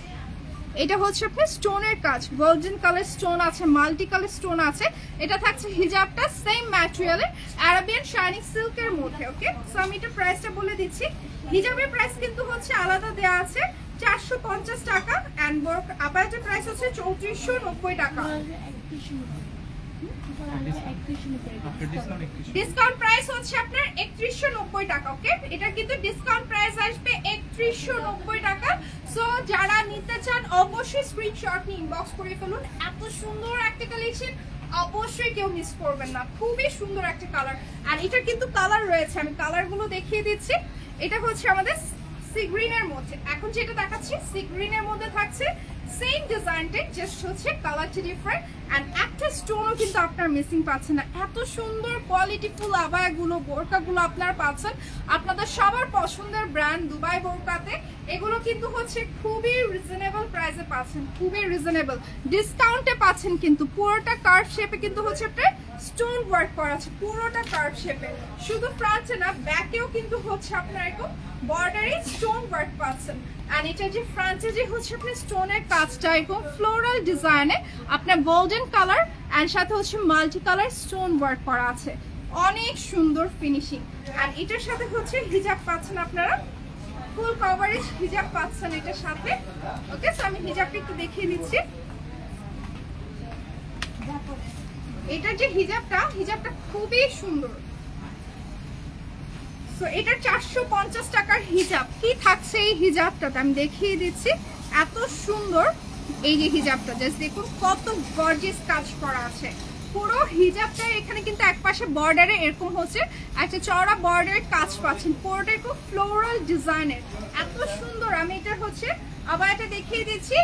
এটা হচ্ছে আপনার স্টোনের কাজ, গোল্ডেন কালার স্টোন আছে, মাল্টি কালার স্টোন আছে। এটা থাকছে হিজাবটা সেম ম্যাটেরিয়ালের আরাবিয়ান শাইনিং সিল্কের মধ্যে। ওকে, সো আমি এটা প্রাইসটা বলে দিচ্ছি। হিজাবের প্রাইস কিন্তু হচ্ছে আলাদা দেওয়া আছে 450 টাকা, এন্ড আবায়াটার প্রাইস হচ্ছে 3490 টাকা। ডিসকাউন্ট প্রাইস হচ্ছে আপনার 3190 টাকা। ওকে, এটা কিন্তু ডিসকাউন্ট প্রাইস আসবে 3190 টাকা। সো যারা নিতে চান অবশ্যই স্ক্রিনশট নিয়ে ইনবক্স করে ফেলুন। এত সুন্দর একটা কালেকশন অবশ্যই কেউ মিস করবেন না, খুবই সুন্দর একটা কালার। আর এটা কিন্তু কালার রয়েছে, আমি কালারগুলো দেখিয়ে দিচ্ছি। এটা হচ্ছে আমাদের সি গ্রিনের মধ্যে, এখন যেটা দেখাচ্ছি সি গ্রিনের মধ্যে থাকছে সেম ডিজাইনটাই, জাস্ট হচ্ছে কালারটা ডিফারেন্ট। এন্ড একটা স্টোনও কিন্তু আপনার মিসিং পাচ্ছেন না। এত সুন্দর কোয়ালিটিফুল আবায়াগুলো, বোরকাগুলো আপনারা পাচ্ছেন আপনাদের সবার পছন্দের ব্র্যান্ড দুবাই বোরকাতে। এগুলো কিন্তু হচ্ছে খুবই রিজনেবল প্রাইসে পাচ্ছেন, খুবই রিজনেবল ডিসকাউন্টে পাচ্ছেন। কিন্তু পুরোটা কার্ভ শেপে কিন্তু হচ্ছে আপনার স্টোন ওয়ার্ক করা আছে, পুরোটা কার্ভ শেপে। শুধু ফ্রন্টে না, ব্যাকেও কিন্তু হচ্ছে আপনার এরকম বর্ডারে স্টোন ওয়ার্ক পাচ্ছেন। আর এটা যে ফ্রন্টে যে হচ্ছে আপনার স্টোনের কাজটা এরকম ফ্লোরাল ডিজাইনে আপনার গোল্ডেন কালার এন্ড সাথে হচ্ছে মাল্টি কালার স্টোন ওয়ার্ক করা আছে, অনেক সুন্দর ফিনিশিং। আর এটার সাথে হচ্ছে হিজাব পাচ্ছেন আপনারা, ফুল কভারেজ হিজাব পাচ্ছেন এটার সাথে। ওকে, সো আমি হিজাবটা একটু দেখিয়ে দিচ্ছি। এটার যে হিজাবটা, হিজাবটা খুবই সুন্দর। সো এটা 450 টাকার হিজাব। কি থাকছে এই হিজাবটাতে আমি দেখিয়ে দিচ্ছি, এত সুন্দর এই যে হিজাবটা, জাস্ট দেখুন কত গর্জিয়াস কাজ করা আছে। পুরো হিজাবটা এখানে কিন্তু একপাশে বর্ডারে এরকম হচ্ছে একটা চওড়া বর্ডারের কাজ পাচ্ছেন, পুরোটা একটু ফ্লোরাল ডিজাইনের, এত সুন্দর। আমি এটা হচ্ছে আবার এটা দেখিয়ে দিচ্ছি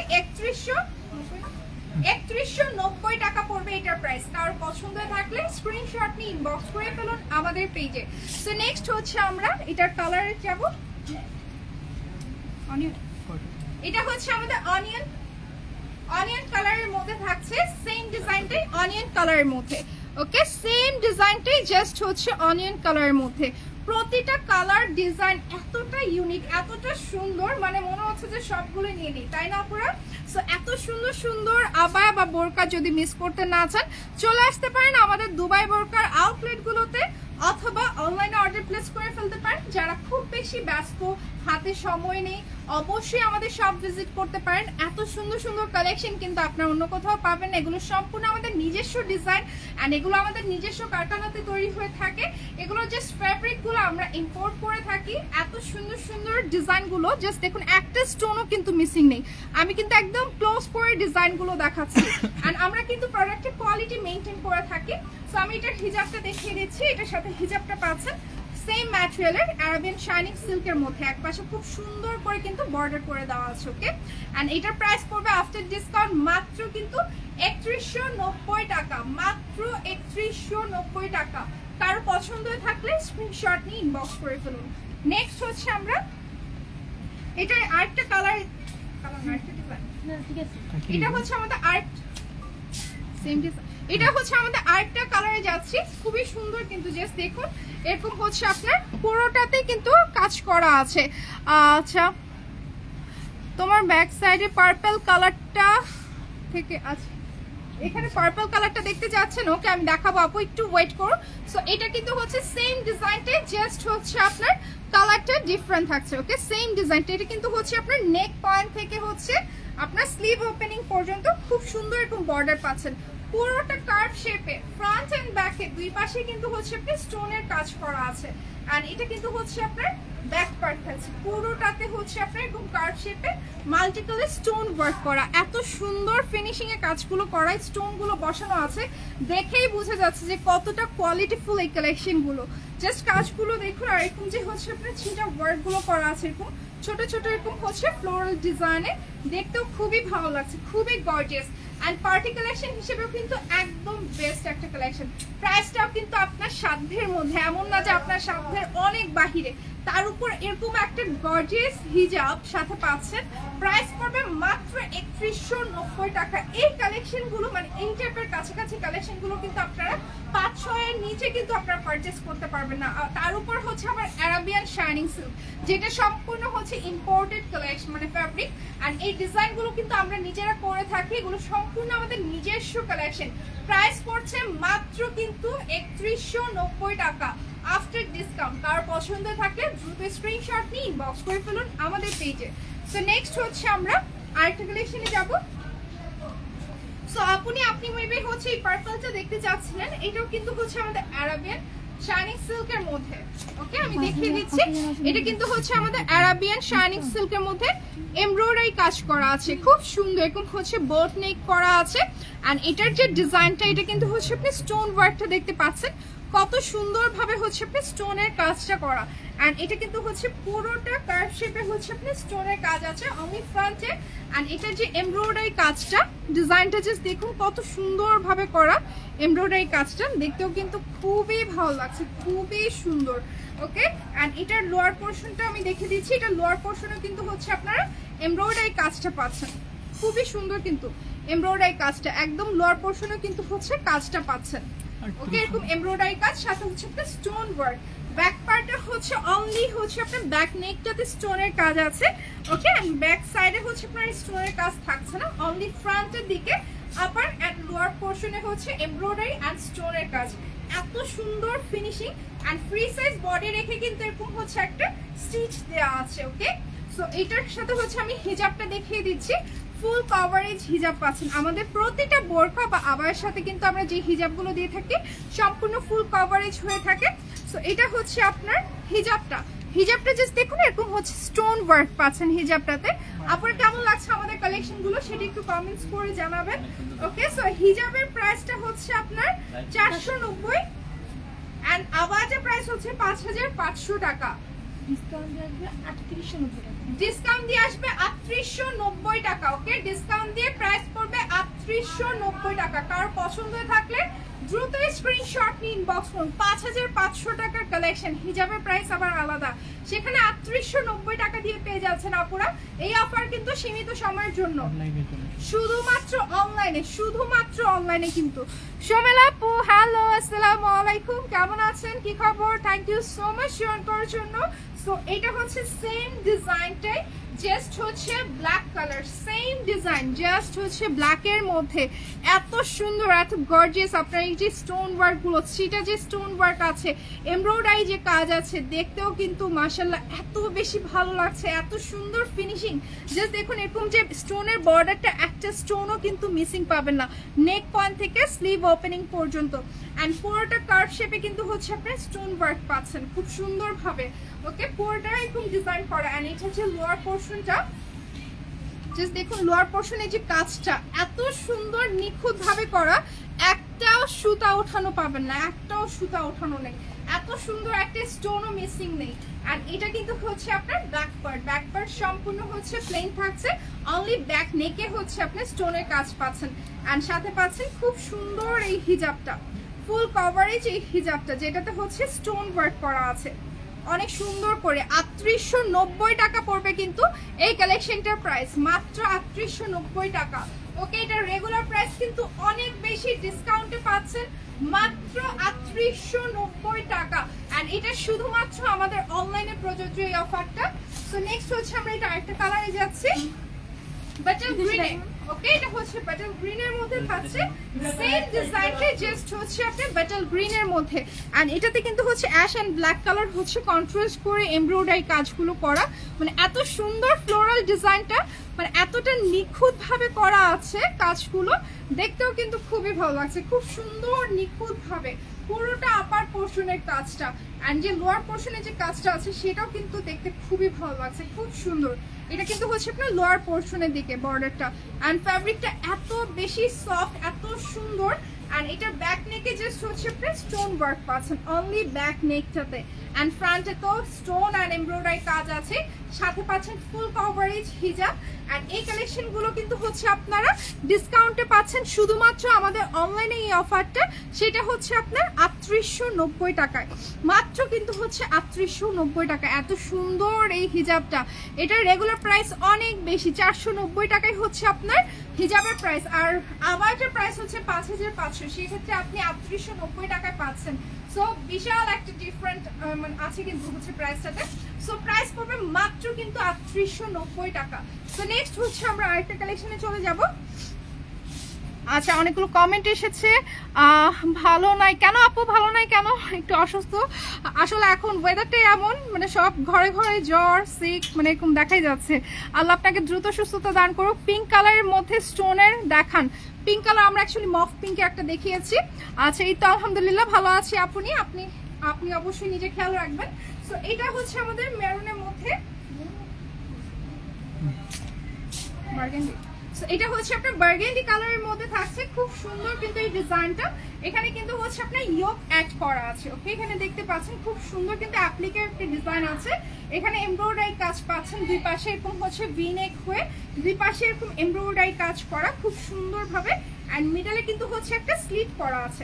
3190 টাকা পড়বে এটার প্রাইস। কারোর পছন্দ থাকলে স্ক্রিনশট নিয়ে ইনবক্স করে ফেলুন আমাদের পেজে। সো নেক্সট হচ্ছে আমরা এটার কালারে যাব, অনিয়ন। এটা হচ্ছে আমাদের অনিয়ন কালারের মধ্যে থাকছে, সেম ডিজাইনটাই অনিয়ন কালারের মধ্যে। ওকে, সেম ডিজাইনটাই জাস্ট হচ্ছে অনিয়ন কালারের মধ্যে। প্রতিটা কালার ডিজাইন এতটা ইউনিক, এতটা সুন্দর, মানে মনে হচ্ছে যে সবগুলো নিয়ে নিই, তাই না আপনারা? সো এত সুন্দর সুন্দর আবায়া বা বোরকা যদি মিস করতে না চান, চলে আসতে পারেন আমাদের দুবাই বোরকার আউটলেটগুলোতে, অথবা অনলাইনে অর্ডার প্লেস করে ফেলতে পারেন। যারা খুব বেশি ব্যস্ত, হাতে সময় নেই, অবশ্যই আমাদের শপ ভিজিট করতে পারেন। এত সুন্দর সুন্দর কালেকশন কিন্তু আপনারা অন্য কোথাও পাবেন। এগুলো সম্পূর্ণ আমাদের নিজস্ব ডিজাইন এন্ড এগুলো আমাদের নিজস্ব কারখানাতে তৈরি হয়ে থাকে। এগুলো জাস্ট ফ্যাব্রিকগুলো আমরা ইম্পোর্ট করে থাকি। এত সুন্দর সুন্দর ডিজাইনগুলো জাস্ট দেখুন, একটা স্টোনও কিন্তু মিসিং নেই। আমি কিন্তু একদম ক্লোজ করে ডিজাইনগুলো দেখাচ্ছি এন্ড আমরা কিন্তু প্রোডাক্টের কোয়ালিটি মেইনটেইন করে থাকি। সো আমি এটার হিজাবটা দেখিয়ে দিচ্ছি। এটার সাথে হিজাবটা পাচ্ছেন সেম ম্যাটেরিয়ালের আরাবিয়ান শাইনিং সিল্কের মধ্যে, একপাশে খুব সুন্দর করে কিন্তু বর্ডার করে দেওয়া আছে। ওকে, এন্ড এটার প্রাইস পড়বে আফটার ডিসকাউন্ট মাত্র কিন্তু 3190 টাকা, মাত্র 3190 টাকা। কারো পছন্দ থাকলে স্ক্রিনশট নিয়ে ইনবক্স করে ফেলুন। নেক্সট হচ্ছে আমরা এটা আরেকটা কালার, এটা হচ্ছে আমাদের এটা হচ্ছে আমাদের আরেকটা কালারে যাচ্ছি, খুবই সুন্দর কিন্তু জাস্ট দেখুন এরকম হচ্ছে আপনার পুরোটাতে কিন্তু কাজ করা আছে। আচ্ছা, তোমার ব্যাক সাইডে পার্পল কালারটা থেকে আছে, এখানে পার্পল কালারটা দেখতে যাচ্ছেন। ওকে, আমি দেখাবো আপু, একটু ওয়েট করুন। সো এটা কিন্তু হচ্ছে সেম ডিজাইনটাই, জাস্ট হচ্ছে আপনার কালারটা ডিফারেন্ট থাকছে। ওকে, সেম ডিজাইনটা, এটা কিন্তু হচ্ছে আপনার নেক পয়েন্ট থেকে হচ্ছে আপনার স্লিভ ওপেনিং পর্যন্ত খুব সুন্দর এরকম বর্ডার পাচ্ছেন। পুরোটা কার্ভ শেপে, ফ্রন্ট এন্ড ব্যাকে দুই পাশে কিন্তু হচ্ছে আপনার স্টোনের কাজ করা আছে। আর এটা কিন্তু হচ্ছে আপনার ব্যাক পার্ট থাকছে, পুরোটাতে হচ্ছে আপনার এরকম কার্ভ শেপে মাল্টি কালার স্টোন ওয়ার্ক করা। এত সুন্দর ফিনিশিং এ কাজগুলো করা, স্টোন গুলো বসানো আছে, দেখেই বোঝা যাচ্ছে যে কতটা কোয়ালিটিফুল এই কালেকশন গুলো। জাস্ট কাজগুলো দেখুন, আর এরকম যে হচ্ছে আপনার ছিটা ওয়ার্ক গুলো করা আছে এরকম ছোট ছোট এরকম হচ্ছে ফ্লোরাল ডিজাইনে, দেখতেও খুবই ভালো লাগছে, খুবই গর্জিয়াস। অ্যান্ড পার্টি কালেকশন হিসেবেও কিন্তু একদম বেস্ট একটা কালেকশন। প্রাইসটাও কিন্তু আপনার সাধ্যের মধ্যে, এমন না যে আপনার সাধ্যের অনেক বাহিরে। তার উপর এরকম একটা গর্জিয়াস হিজাব সাথে পাচ্ছেন। প্রাইস পড়বে মাত্র 3190 টাকা। এই কালেকশনগুলো মানে এই টাইপের কাছাকাছি কালেকশনগুলো কিন্তু আপনারা 5-6 এর নিচে কিন্তু আপনারা পারচেস করতে পারবেন না। তার উপর হচ্ছে আবার অ্যারাবিয়ান শাইনিং সিল্ক, যেটা সম্পূর্ণ হচ্ছে ইম্পোর্টেড কালেকশন মানে ফ্যাব্রিক। আর এই ডিজাইনগুলো কিন্তু আমরা নিজেরা করে থাকি, এগুলো সম্পূর্ণ আমাদের নিজস্ব কালেকশন। প্রাইস পড়ছে মাত্র কিন্তু 3190 টাকা আফটার ডিসকাউন্ট। কার পছন্দ থাকলে দ্রুত স্ক্রিনশট নিয়ে ইনবক্স করে ফেলুন আমাদের পেজে। সো নেক্সট হচ্ছে আমরা আরেকটা কালেকশনে যাব। সো আপনি মেবি হচ্ছে এই পার্পলটা দেখতে চাচ্ছিলেন, এটাও কিন্তু হচ্ছে আমাদের অ্যারাবিয়ান শাইনিং সিল্কের মধ্যে। ওকে, আমি দেখিয়ে দিচ্ছি, এটা কিন্তু হচ্ছে আমাদের অ্যারাবিয়ান শাইনিং সিল্কের মধ্যে এমব্রয়ডারি কাজ করা আছে, খুব সুন্দর এরকম হচ্ছে বোট নেক করা আছে। এন্ড এটার যে ডিজাইনটা, এটা কিন্তু হচ্ছে আপনি স্টোন ওয়ার্কটা দেখতে পাচ্ছেন, কত সুন্দরভাবে হচ্ছে আপনি স্টোনের কাজটা করা। এন্ড এটা কিন্তু হচ্ছে পুরোটা কার্ভ শেপে হচ্ছে আপনি স্টোনের কাজ আছে অনলি ফ্রন্টে। এন্ড এটার যে এমব্রয়ডারি কাজটা, ডিজাইনটা জাস্ট দেখুন কত সুন্দরভাবে করা এমব্রয়ডারি কাজটা, দেখতেও কিন্তু খুবই ভালো লাগছে, খুবই সুন্দর। ওকে, এন্ড এটার লোয়ার পোর্শনটা আমি দেখিয়ে দিচ্ছি, এটা লোয়ার পোর্শনে কিন্তু হচ্ছে আপনারা এমব্রয়ডারি কাজটা পাচ্ছেন, খুবই সুন্দর কিন্তু এমব্রয়ডারি কাজটা, একদম লোয়ার পোর্শনে কিন্তু হচ্ছে কাজটা পাচ্ছেন। ওকে, এরকম এমব্রয়ডারি কাজ সাথে হচ্ছে আপনার স্টোন ওয়ার্ক। ব্যাক পার্টটা হচ্ছে অনলি হচ্ছে আপনার ব্যাক নেকটাতে স্টোনের কাজ আছে। ওকে, এন্ড ব্যাক সাইডে হচ্ছে আপনার স্টোনের কাজ থাকছে না, অনলি ফ্রন্টের দিকে আপার এন্ড লোয়ার পোর্শনে হচ্ছে এমব্রয়ডারি এন্ড স্টোনের কাজ। এত সুন্দর finishing and free size body রেখে কিন্তু এরকম হচ্ছে একটা স্টিচ দেওয়া আছে। ওকে, সো এটার সাথে হচ্ছে আমি হিজাবটা দেখিয়ে দিচ্ছি, ফুল কভারেজ হিজাব পাচ্ছেন। আমাদের প্রতিটা বোরকা বা আবায়ের সাথে কিন্তু আমরা যে হিজাবগুলো দিয়ে থাকি সম্পূর্ণ ফুল কভারেজ হয়ে থাকে। সো এটা হচ্ছে আপনার হিজাবটা, হিজাবটা জাস্ট দেখুন এরকম হচ্ছে স্টোন ওয়ার্ক পাচ্ছেন হিজাবটাতে। আপনার কেমন লাগছে আমাদের কালেকশনগুলো সেটা একটু কমেন্টস করে জানাবেন। ওকে, সো হিজাবের প্রাইসটা হচ্ছে আপনার 490 এন্ড আবাজের প্রাইস হচ্ছে 5500 টাকা। ডিসকাউন্ট দিয়ে আসবে 3890 টাকা। ডিসকাউন্ট দিয়ে আসবে 3890 টাকা। ওকে, ডিসকাউন্ট দিয়ে প্রাইস পড়বে 3890 টাকা। কার পছন্দ থাকলে দ্রুত স্ক্রিনশট নিয়ে ইনবক্স করুন। 5500 টাকার কালেকশন, হিজাবের প্রাইস আবার আলাদা, সেখানে 3890 টাকা দিয়ে পেয়ে যাচ্ছেন আপুরা। এই অফার কিন্তু সীমিত সময়ের জন্য, শুধুমাত্র অনলাইনে, শুধুমাত্র অনলাইনে কিন্তু। সোমেলা আপু, হ্যালো, আসসালামু আলাইকুম, কেমন আছেন, কি খবর? Thank you so much join করার জন্য। সো এটা হচ্ছে সেম ডিজাইনটাই, জাস্ট হচ্ছে black colour, same design just হচ্ছে ব্ল্যাকের মধ্যে। এত সুন্দর, এত গর্জিয়াস। আপনার এই যে স্টোন ওয়ার্ক গুলো, সেটা যে স্টোন ওয়ার্ক আছে, এমব্রয়ডারি যে কাজ আছে, দেখতেও কিন্তু মাশাআল্লাহ এত বেশি ভালো লাগছে, এত সুন্দর ফিনিশিং। জাস্ট দেখুন এরকম যে স্টোনের বর্ডারটা, একটা স্টোনও কিন্তু মিসিং পাবেন না, নেক পয়েন্ট থেকে স্লিভ ওপেনিং পর্যন্ত। এন্ড পুরোটা কার্ভ শেপে কিন্তু হচ্ছে আপনার স্টোন ওয়ার্ক পাচ্ছেন খুব সুন্দরভাবে। ওকে, পুরোটা এরকম ডিজাইন করা। এন্ড এটা হচ্ছে লোয়ার পোর্শনটা, জাস্ট দেখুন লোয়ার পোর্শনে যে কাজটা এত সুন্দর নিখুঁত ভাবে করা, একটাও সুতা ওঠানো পাবেন না, একটাও সুতা ওঠানো নেই, এত সুন্দর একটা স্টোনও মিসিং নেই। আর এটা কিন্তু হচ্ছে আপনার ব্যাক পার্ট, ব্যাক পার্ট সম্পূর্ণ হচ্ছে প্লেন থাকছে, অনলি ব্যাক নেকে হচ্ছে আপনি স্টোনের কাজ পাচ্ছেন। এন্ড সাথে পাচ্ছেন খুব সুন্দর এই হিজাবটা, ফুল কভারেজ এই হিজাবটা, যেটাতে হচ্ছে স্টোন ওয়ার্ক করা আছে অনেক সুন্দর করে। 3890 টাকা পড়বে কিন্তু এই কালেকশনটার প্রাইস, মাত্র 3890 টাকা। ওকে, এটা রেগুলার প্রাইস কিন্তু অনেক বেশি ডিসকাউন্টে পাচ্ছেন, মাত্র 3890 টাকা। এন্ড এটা শুধুমাত্র আমাদের অনলাইনে প্রযোজ্য এই অফারটা। সো নেক্সট হচ্ছে আমরা এটা আরেকটা কালারে যাচ্ছি, বাটল গ্রিনে। ওকে, এটা হচ্ছে বাটল গ্রিনের মধ্যে থাকছে সেম ডিজাইনটা, জাস্ট হচ্ছে আপনি বাটল গ্রিনের মধ্যে। এন্ড এটাতে কিন্তু হচ্ছে অ্যাশ এন্ড ব্ল্যাক কালার হচ্ছে কন্ট্রাস্ট করে এমব্রয়ডারি কাজগুলো করা, মানে এত সুন্দর ফ্লোরাল ডিজাইনটা, মানে এতটা নিখুঁত ভাবে করা আছে কাজগুলো, দেখতেও কিন্তু খুবই ভালো লাগছে, খুব সুন্দর নিখুঁত ভাবে পুরোটা আপার পোর্শনের কাজটা। এন্ড যে লোয়ার পোর্শনে যে কাজটা আছে সেটাও কিন্তু দেখতে খুবই ভালো লাগছে, খুব সুন্দর। এটা কিন্তু হচ্ছে আপনার লোয়ার পোর্শনের দিকে বর্ডারটা। এন্ড ফ্যাব্রিকটা এত বেশি সফট, এত সুন্দর। এন্ড এটা ব্যাক নেকে জাস্ট হচ্ছে আপনার স্টোন ওয়ার্ক পাচ্ছেন অনলি ব্যাক নেকটাতে। অ্যান্ড ফ্রন্টে তো স্টোন অ্যান্ড এমব্রয়ডারি কাজ আছে, সাথে পাচ্ছেন ফুল কভারেজ হিজাব। অ্যান্ড এই কালেকশনগুলো কিন্তু হচ্ছে আপনারা ডিসকাউন্টে পাচ্ছেন শুধুমাত্র আমাদের অনলাইনে এই অফারটা, সেটা হচ্ছে আপনার 3890 টাকায়, মাত্র কিন্তু হচ্ছে 3890 টাকা। এত সুন্দর এই হিজাবটা, এটার রেগুলার প্রাইস অনেক বেশি, 490 টাকায় হচ্ছে আপনার হিজাবের প্রাইস, আর আবারটার প্রাইস হচ্ছে 5500, সেক্ষেত্রে আপনি 3890 টাকায় পাচ্ছেন। সো বিশাল একটা ডিফারেন্ট মানে আছে কিন্তু হচ্ছে প্রাইসটাতে। সো প্রাইস পড়বে মাত্র কিন্তু 3890 টাকা। সো নেক্সট হচ্ছে আমরা আরেকটা কালেকশনে চলে যাব। আচ্ছা, অনেকগুলো কমেন্ট এসেছে ভালো নাই কেন আপু, ভালো নাই কেন, একটু অসুস্থ। আসলে এখন ওয়েদারটাই এমন, মানে সব ঘরে ঘরে জ্বর সিক মানে এরকম দেখাই যাচ্ছে। আল্লাহ আপনাকে দ্রুত সুস্থতা দান করুক। পিঙ্ক কালারের মধ্যে স্টোনের দেখান, পিঙ্ক কালার আমরা অ্যাকচুয়ালি মফ পিঙ্কে একটা দেখিয়েছি। আচ্ছা, এই তো আলহামদুলিল্লাহ ভালো আছি আপনি আপনি আপনি অবশ্যই নিজে খেয়াল রাখবেন। সো এটা হচ্ছে আমাদের মেরুনের মধ্যে বার্গেন্ডি। সো এটা হচ্ছে আপনার বার্গেন্ডি কালারের মধ্যে থাকছে, খুব সুন্দর কিন্তু এই ডিজাইনটা। এখানে কিন্তু হচ্ছে আপনার ইয়োক অ্যাড করা আছে, ওকে এখানে দেখতে পাচ্ছেন খুব সুন্দর কিন্তু অ্যাপ্লিকের একটা ডিজাইন আছে। এখানে এমব্রয়ডারি কাজ পাচ্ছেন, দুই পাশে এরকম হচ্ছে ভি নেক হয়ে দুই পাশে এরকম এমব্রয়ডারি কাজ করা খুব সুন্দরভাবে। অ্যান্ড মিডলে কিন্তু হচ্ছে একটা স্লিট করা আছে,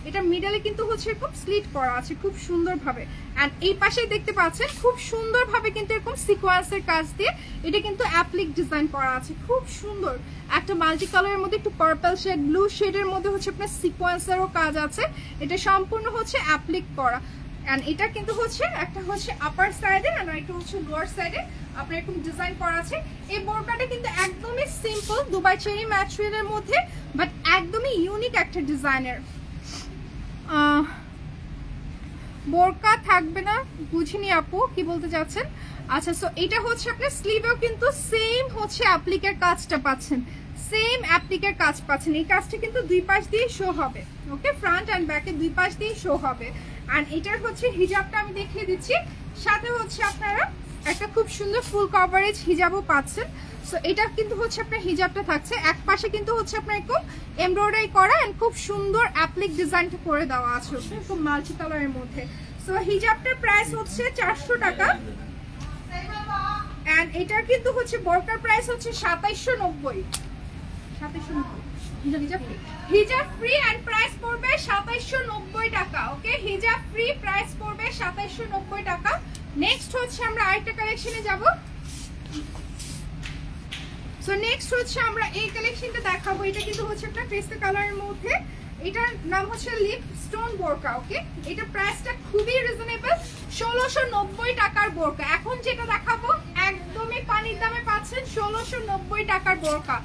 এটা মিডলে কিন্তু হচ্ছে এরকম স্লিট করা আছে খুব সুন্দরভাবে। অ্যান্ড এই পাশে দেখতে পাচ্ছেন খুব সুন্দরভাবে কিন্তু এরকম সিকোয়েন্সের কাজ দিয়ে এটা কিন্তু অ্যাপ্লিক ডিজাইন করা আছে, খুব সুন্দর একটা মাল্টি কালারের মধ্যে একটু পার্পল শেড ব্লু শেডের মধ্যে হচ্ছে আপনার সিকোয়েন্সেরও কাজ আছে, এটা সম্পূর্ণ হচ্ছে অ্যাপ্লিক করা। এন্ড এটা কিন্তু হচ্ছে একটা হচ্ছে আপার সাইডে আর একটা হচ্ছে লোয়ার সাইডে আপনার এরকম ডিজাইন করা আছে। এই বোরকাটা কিন্তু একদমই সিম্পল দুবাই চেরি ম্যাটেরিয়ালের মধ্যে, বাট একদমই ইউনিক একটা ডিজাইনের। বোরকা থাকবে না বুঝিনি আপু কি বলতে চাচ্ছেন। আচ্ছা, সো এটা হচ্ছে আপনার স্লিভেও কিন্তু সেম হচ্ছে অ্যাপ্লিকের কাজটা পাচ্ছেন, সেম অ্যাপ্লিকের কাজ পাচ্ছেন। এই কাজটা কিন্তু দুই পাশ দিয়ে শো হবে, ওকে ফ্রন্ট অ্যান্ড ব্যাকে দুই পাশ দিয়ে শো হবে। আর এটার হচ্ছে হিজাবটা আমি দেখিয়ে দিচ্ছি, সাথে হচ্ছে আপনারা একটা খুব সুন্দর ফুল কভারেজ হিজাবও পাচ্ছেন। সো এটা কিন্তু হচ্ছে আপনার হিজাবটা থাকছে, এক পাশে কিন্তু হচ্ছে আপনার একটু এমব্রয়ডারি করা এন্ড খুব সুন্দর অ্যাপ্লিক ডিজাইনটা করে দেওয়া আছে খুব মাল্টি কালারের মধ্যে। সো হিজাবটার প্রাইস হচ্ছে 400 টাকা এন্ড এটার কিন্তু হচ্ছে বোরকার প্রাইস হচ্ছে 2790। হিজাব ফ্রি এন্ড প্রাইস পড়বে 2790 টাকা, ওকে হিজাব ফ্রি প্রাইস পড়বে 2790 টাকা। নেক্সট হচ্ছে আমরা আরেকটা কালেকশনে যাব। সো নেক্সট হচ্ছে আমরা এই কালেকশনটা দেখাবো, এটা কিন্তু হচ্ছে একটা পেস্ট কালারের মধ্যে, এটার নাম হচ্ছে লিপ স্টোন বোরকা, ওকে এটা প্রাইসটা খুবই রিজনেবল 1690 টাকার বোরকা। এখন যেটা দেখাবো একদমই পানির দামে পাচ্ছেন 1690 টাকার বোরকা,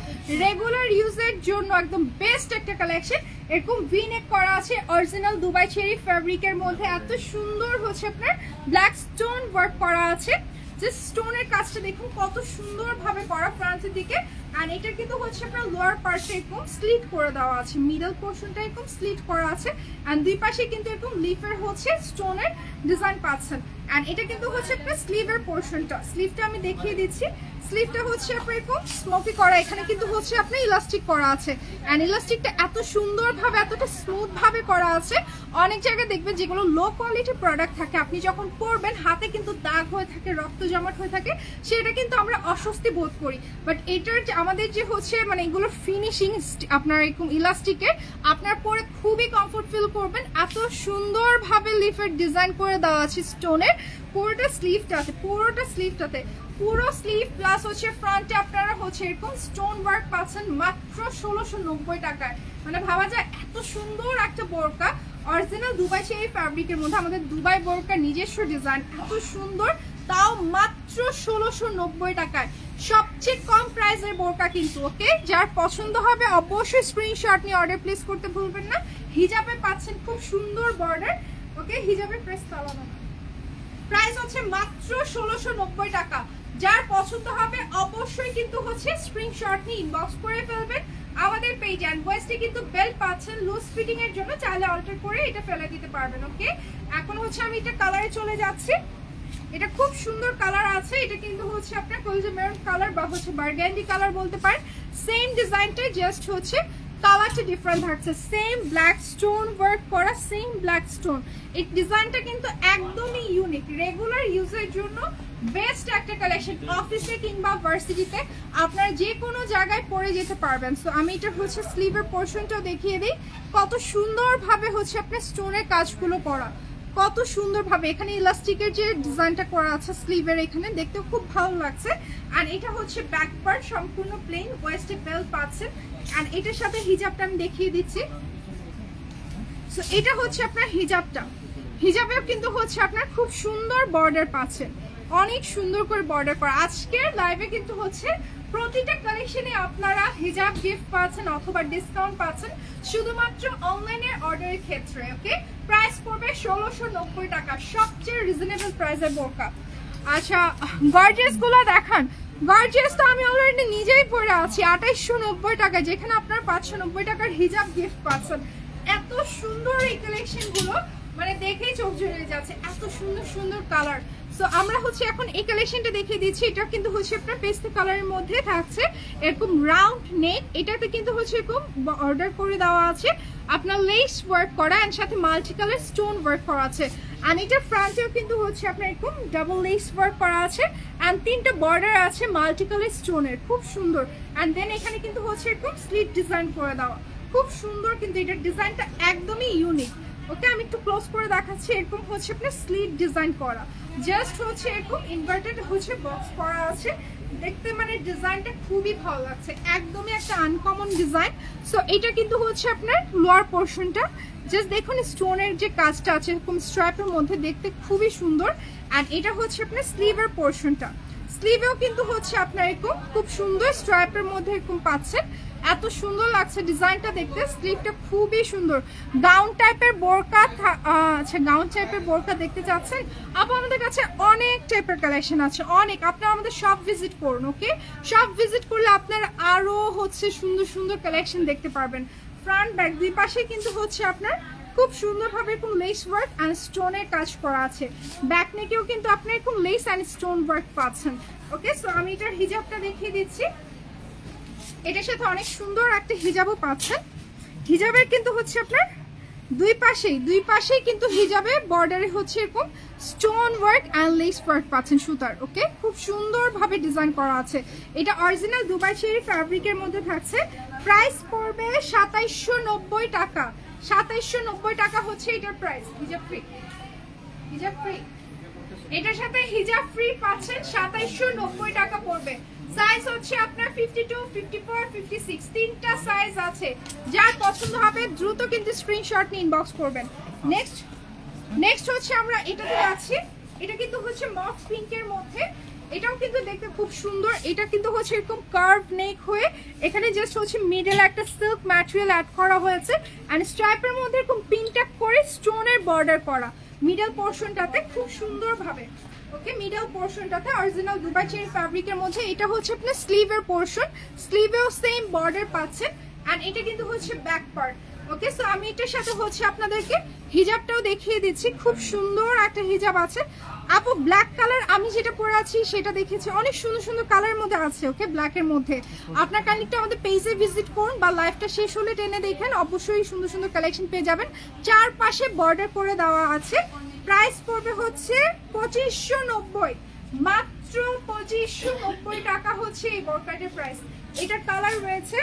রেগুলার ইউজের জন্য একদম বেস্ট একটা কালেকশন। এরকম ভি নেক করা আছে অরিজিনাল দুবাই চেরি ফ্যাব্রিকের মধ্যে, এত সুন্দর হচ্ছে আপনার ব্ল্যাক স্টোন ওয়ার্ক করা আছে, যে স্টোনের কাজটা দেখুন কত সুন্দর ভাবে করা ফ্রন্টের দিকে। আর এটা কিন্তু হচ্ছে আপনার লোয়ার পার্টে এরকম স্লিট করে দেওয়া আছে, মিডল পোর্শনটা এরকম স্লিট করা আছে এন্ড দুই পাশে কিন্তু এরকম লিফের হচ্ছে স্টোনের ডিজাইন পাচ্ছেন। এন্ড এটা কিন্তু হচ্ছে আপনার স্লিভের পোর্শনটা, স্লিভটা আমি দেখিয়ে দিচ্ছি, স্লিভটা হচ্ছে আপনার এরকম স্মোকি করা, এখানে কিন্তু হচ্ছে আপনার ইলাস্টিক করা আছে এন্ড ইলাস্টিকটা এত সুন্দরভাবে এতটা স্মুথ ভাবে করা আছে। অনেক জায়গায় দেখবেন যেগুলো লো কোয়ালিটি প্রোডাক্ট থাকে আপনি যখন পরবেন হাতে কিন্তু দাগ হয়ে থাকে, রক্ত জমাট হয়ে থাকে, সেটা কিন্তু আমরা অস্বস্তি বোধ করি। বাট এটার আমাদের যে হচ্ছে মানে এগুলোর ফিনিশিং আপনার এরকম ইলাস্টিকের আপনার পরে খুবই কমফোর্ট ফিল করবেন, এত সুন্দরভাবে লিফের ডিজাইন করে দেওয়া আছে স্টোনের পুরোটা স্লিভটাতে, পুরো স্লিভ প্লাস হচ্ছে ফ্রন্টে আপনারা হচ্ছে এরকম স্টোন ওয়ার্ক পাচ্ছেন মাত্র 1690 টাকায়। মানে ভাবা যায় এত সুন্দর একটা বোরকা অরিজিনাল দুবাই চেরি ফ্যাব্রিকের মধ্যে, আমাদের দুবাই বোরকা নিজস্ব ডিজাইন এত সুন্দর, তাও মাত্র 1690 টাকায়, সবচেয়ে কম প্রাইসের বোরকা কিন্তু, ওকে যার পছন্দ হবে অবশ্যই স্ক্রিনশট নিয়ে অর্ডার প্লেস করতে ভুলবেন না। হিজাবে পাচ্ছেন খুব সুন্দর বর্ডার, ওকে হিজাবের প্রাইস আলাদা না, প্রাইস হচ্ছে মাত্র 1690 টাকা। যার পছন্দ হবে অবশ্যই কিন্তু হচ্ছে স্ক্রিনশট নিয়ে ইনবক্স করে ফেলবেন আমাদের পেজ। এন্ড ওয়েস্টে কিন্তু বেল্ট পাচ্ছেন লুজ ফিটিং এর জন্য, চাইলে অল্টার করে এটা ফেলে দিতে পারবেন, ওকে। এখন হচ্ছে আমি এটা কালারে চলে যাচ্ছি, এটা খুব সুন্দর কালার আছে, এটা কিন্তু হচ্ছে আপনার কলজে মেরুন কালার বা হচ্ছে বার্গেন্ডি কালার বলতে পারেন, সেম ডিজাইনটাই জাস্ট হচ্ছে কালারটা ডিফারেন্ট থাকছে, সেম ব্ল্যাক স্টোন ওয়ার্ক করা, সেম ব্ল্যাক স্টোন। এই ডিজাইনটা কিন্তু একদমই ইউনিক, রেগুলার ইউজের জন্য বেস্ট একটা কালেকশন। অফিসে কিংবা ভার্সিটিতে আপনারা যে কোনো জায়গায় পরে যেতে পারবেন। সো আমি এটা হচ্ছে স্লিভের পোর্শনটাও দেখিয়ে দিই, কত সুন্দরভাবে হচ্ছে আপনার স্টোনের কাজগুলো করা, কত সুন্দরভাবে এখানে ইলাস্টিকের যে ডিজাইনটা করা আছে স্লিভের এখানে, দেখতেও খুব ভালো লাগছে। আর এটা হচ্ছে ব্যাক পার্ট সম্পূর্ণ প্লেন, ওয়েস্টে বেল্ট পাচ্ছেন। আর এটার সাথে হিজাবটা আমি দেখিয়ে দিচ্ছি। সো এটা হচ্ছে আপনার হিজাবটা, হিজাবেও কিন্তু হচ্ছে আপনার খুব সুন্দর বর্ডার পাচ্ছেন, অনেক সুন্দর করে বর্ডার করা। আজকের লাইভে কিন্তু হচ্ছে প্রতিটা কালেকশনে আপনারা হিজাব গিফট পাচ্ছেন অথবা ডিসকাউন্ট পাচ্ছেন শুধুমাত্র অনলাইনের অর্ডারের ক্ষেত্রে। ওকে, প্রাইস পড়বে 1690 টাকা, সবচেয়ে রিজনেবল প্রাইসের বোরকা। আচ্ছা, গর্জিয়াস গুলো দেখান। গর্জিয়াস তো আমি অলরেডি নিজেই পরে আছি 2890 টাকা, যেখানে আপনার 590 টাকার হিজাব গিফট পাচ্ছেন। এত সুন্দর এই কালেকশন গুলো, মানে দেখেই চোখ জুড়ে যাচ্ছে, এত সুন্দর সুন্দর কালার। সো আমরা হচ্ছে এখন এই কালেকশনটা দেখিয়ে দিচ্ছি। এটা কিন্তু হচ্ছে আপনার পেস্ট কালারের মধ্যে থাকছে এরকম রাউন্ড নেক, এটাতে কিন্তু হচ্ছে এরকম অর্ডার করে দেওয়া আছে আপনার লেস ওয়ার্ক করা, এর সাথে মাল্টি কালার স্টোন ওয়ার্ক করা আছে। আর এটার ফ্রন্টেও কিন্তু হচ্ছে আপনার এরকম ডাবল লেস ওয়ার্ক করা আছে, এন্ড 3টা বর্ডার আছে মাল্টি কালার স্টোনের, খুব সুন্দর। এন্ড দেন এখানে কিন্তু হচ্ছে এরকম স্লিট ডিজাইন করে দেওয়া, খুব সুন্দর। কিন্তু এটার ডিজাইনটা একদমই ইউনিক। ওকে, আমি একটু ক্লোজ করে দেখাচ্ছি। এরকম হচ্ছে আপনার স্লিট ডিজাইন করা, জাস্ট হচ্ছে এরকম ইনভার্টেড হচ্ছে বক্স করা আছে, দেখতে মানে ডিজাইনটা খুবই ভালো লাগছে, একদমই একটা আনকমন ডিজাইন। সো এটা কিন্তু হচ্ছে আপনার লোয়ার পোর্শনটা, জাস্ট দেখুন স্টোনের যে কাজটা আছে এরকম স্ট্র্যাপের মধ্যে, দেখতে খুবই সুন্দর। অ্যান্ড এটা হচ্ছে আপনার স্লিভের পোর্শনটা, স্লিভেও কিন্তু হচ্ছে আপনার এরকম খুব সুন্দর স্ট্র্যাপের মধ্যে এরকম পাচ্ছেন, এত সুন্দর লাগছে ডিজাইনটা দেখতে। স্লিভটা খুবই সুন্দর, গাউন টাইপের বোরকা। আচ্ছা, গাউন টাইপের বোরকা দেখতে চাচ্ছেন আপু, আমাদের কাছে অনেক টাইপের কালেকশন আছে, অনেক। আপনারা আমাদের সব ভিজিট করুন। ওকে, সব ভিজিট করলে আপনারা আরো হচ্ছে সুন্দর সুন্দর কালেকশন দেখতে পারবেন। ফ্রন্ট ব্যাক দুই পাশে কিন্তু হচ্ছে আপনার খুব সুন্দরভাবে এরকম লেস ওয়ার্ক অ্যান্ড স্টোনের কাজ করা আছে। ব্যাক নেকেও কিন্তু আপনি এরকম লেস অ্যান্ড স্টোন ওয়ার্ক পাচ্ছেন। ওকে, সো আমি এটার হিজাবটা দেখিয়ে দিচ্ছি। এটার সাথে অনেক সুন্দর একটা হিজাবও পাচ্ছেন। হিজাবের কিন্তু হচ্ছে আপনার দুই পাশেই কিন্তু হিজাবের বর্ডারে হচ্ছে এরকম stone work and less work পাচ্ছেন সুতার। ওকে, খুব সুন্দরভাবে ডিজাইন করা আছে। এটা অরিজিনাল দুবাই চেরি ফ্যাব্রিকের মধ্যে থাকছে। প্রাইস পড়বে 2790 টাকা। 2790 টাকা হচ্ছে এটার প্রাইস। হিজাব ফ্রি, হিজাব ফ্রি, এটার সাথে হিজাব ফ্রি পাচ্ছেন। 2790 টাকা পড়বে। সাইজ হচ্ছে আপনার 52, 54, 56, 3টা সাইজ আছে। যার পছন্দ হবে দ্রুত কিন্তু স্ক্রিনশট নিয়ে ইনবক্স করবেন। নেক্সট হচ্ছে আমরা এটাতে যাচ্ছি। এটা কিন্তু হচ্ছে মফ পিঙ্কের মধ্যে, এটাও কিন্তু দেখতে খুব সুন্দর। এটা কিন্তু হচ্ছে এরকম কার্ভ নেক হয়ে এখানে জাস্ট হচ্ছে মিডল একটা সিল্ক ম্যাটেরিয়াল অ্যাড করা হয়েছে, এন্ড স্ট্রাইপের মধ্যে এরকম পিনট্যাপ করে স্টোনের বর্ডার করা মিডল পোর্শনটাতে খুব সুন্দরভাবে। ওকে, মিডল পোর্শনটাতে অরিজিনাল দুবাই চেরি ফ্যাব্রিকের মধ্যে। এটা হচ্ছে আপনার স্লিভের পোর্শন, স্লিভেও সেম বর্ডার পাচ্ছেন, এন্ড এটা কিন্তু হচ্ছে ব্যাক পার্ট। ওকে, সো আমি এটার সাথে হচ্ছে আপনাদেরকে হিজাবটাও দেখিয়ে দিচ্ছি। খুব সুন্দর একটা হিজাব আছে আপু। ব্ল্যাক কালার আমি যেটা পরে আছি সেটা দেখেছি, অনেক সুন্দর সুন্দর কালারের মধ্যে আছে। ওকে, ব্ল্যাকের মধ্যে আপনার কাইন্ডলি আমাদের পেজে ভিজিট করুন বা লাইভটা শেষ হলে টেনে দেখেন, অবশ্যই সুন্দর সুন্দর কালেকশন পেয়ে যাবেন। চারপাশে বর্ডার করে দেওয়া আছে। প্রাইস পড়বে হচ্ছে 2590, মাত্র 2590 টাকা হচ্ছে এই বোরকাটার প্রাইস। এটার কালার রয়েছে,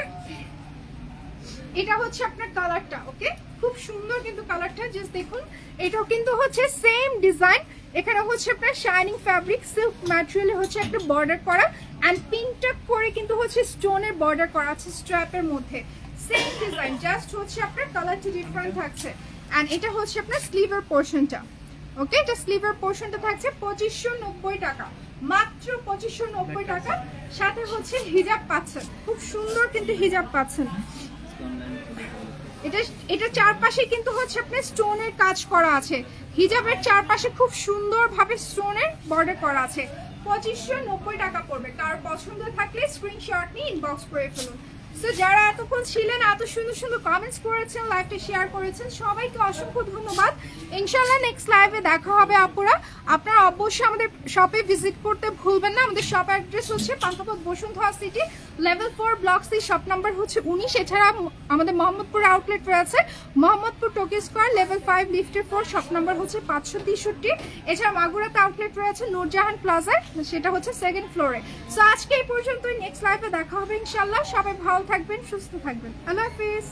এটা হচ্ছে আপনার কালারটা। ওকে, খুব সুন্দর কিন্তু কালারটা, জাস্ট দেখুন। এটাও কিন্তু হচ্ছে সেম ডিজাইন, এখানে হচ্ছে আপনার শাইনিং ফ্যাব্রিক সিল্ক ম্যাটেরিয়ালে হচ্ছে একটা বর্ডার করা, এন্ড পিনটা করে কিন্তু হচ্ছে স্টোনের বর্ডার করা আছে স্ট্র্যাপের মধ্যে। সেম ডিজাইন, জাস্ট হচ্ছে আপনার কালারটা ডিফারেন্ট থাকছে। এন্ড এটা হচ্ছে আপনার স্লিভের পোর্শনটা। ওকে, এটা স্লিভের পোর্শনটা থাকছে 2590 টাকা, মাত্র 2590 টাকা। সাথে হচ্ছে হিজাব পাচ্ছেন, খুব সুন্দর কিন্তু হিজাব পাচ্ছেন। এটা চারপাশে কিন্তু হচ্ছে আপনার স্টোনের কাজ করা আছে। হিজাবের চারপাশে খুব সুন্দরভাবে স্টোনের বর্ডার করা আছে। 2590 টাকা পড়বে। কার পছন্দ থাকলে স্ক্রিনশট নিয়ে ইনবক্স করে ফেলুন। সো যারা এতক্ষণ ছিলেন, এত সুন্দর সুন্দর কমেন্টস করেছেন, লাইভটা শেয়ার করেছেন, সবাইকে অসংখ্য ধন্যবাদ। ইনশাআল্লাহ নেক্সট লাইভে দেখা হবে আপুরা। আপনারা অবশ্যই আমাদের শপে ভিজিট করতে ভুলবেন না। আমাদের শপ অ্যাড্রেস হচ্ছে Panthapath Bashundhara city, level 4 block C, shop number হচ্ছে 19। এছাড়া আমাদের মোহাম্মদপুর আউটলেট রয়েছে, মোহাম্মদপুর টোকি স্কোয়ার, লেভেল 5 লিফটের 4, শপ নাম্বার হচ্ছে 563। এছাড়া মাগুরাতে আউটলেট রয়েছে নূরজাহান প্লাজায়, সেটা হচ্ছে 2nd ফ্লোরে। সো আজকে এই পর্যন্তই, নেক্সট লাইভে দেখা হবে ইনশাআল্লাহ। সবাই ভালো থাকবেন, সুস্থ থাকবেন, আল্লাহ হাফিজ।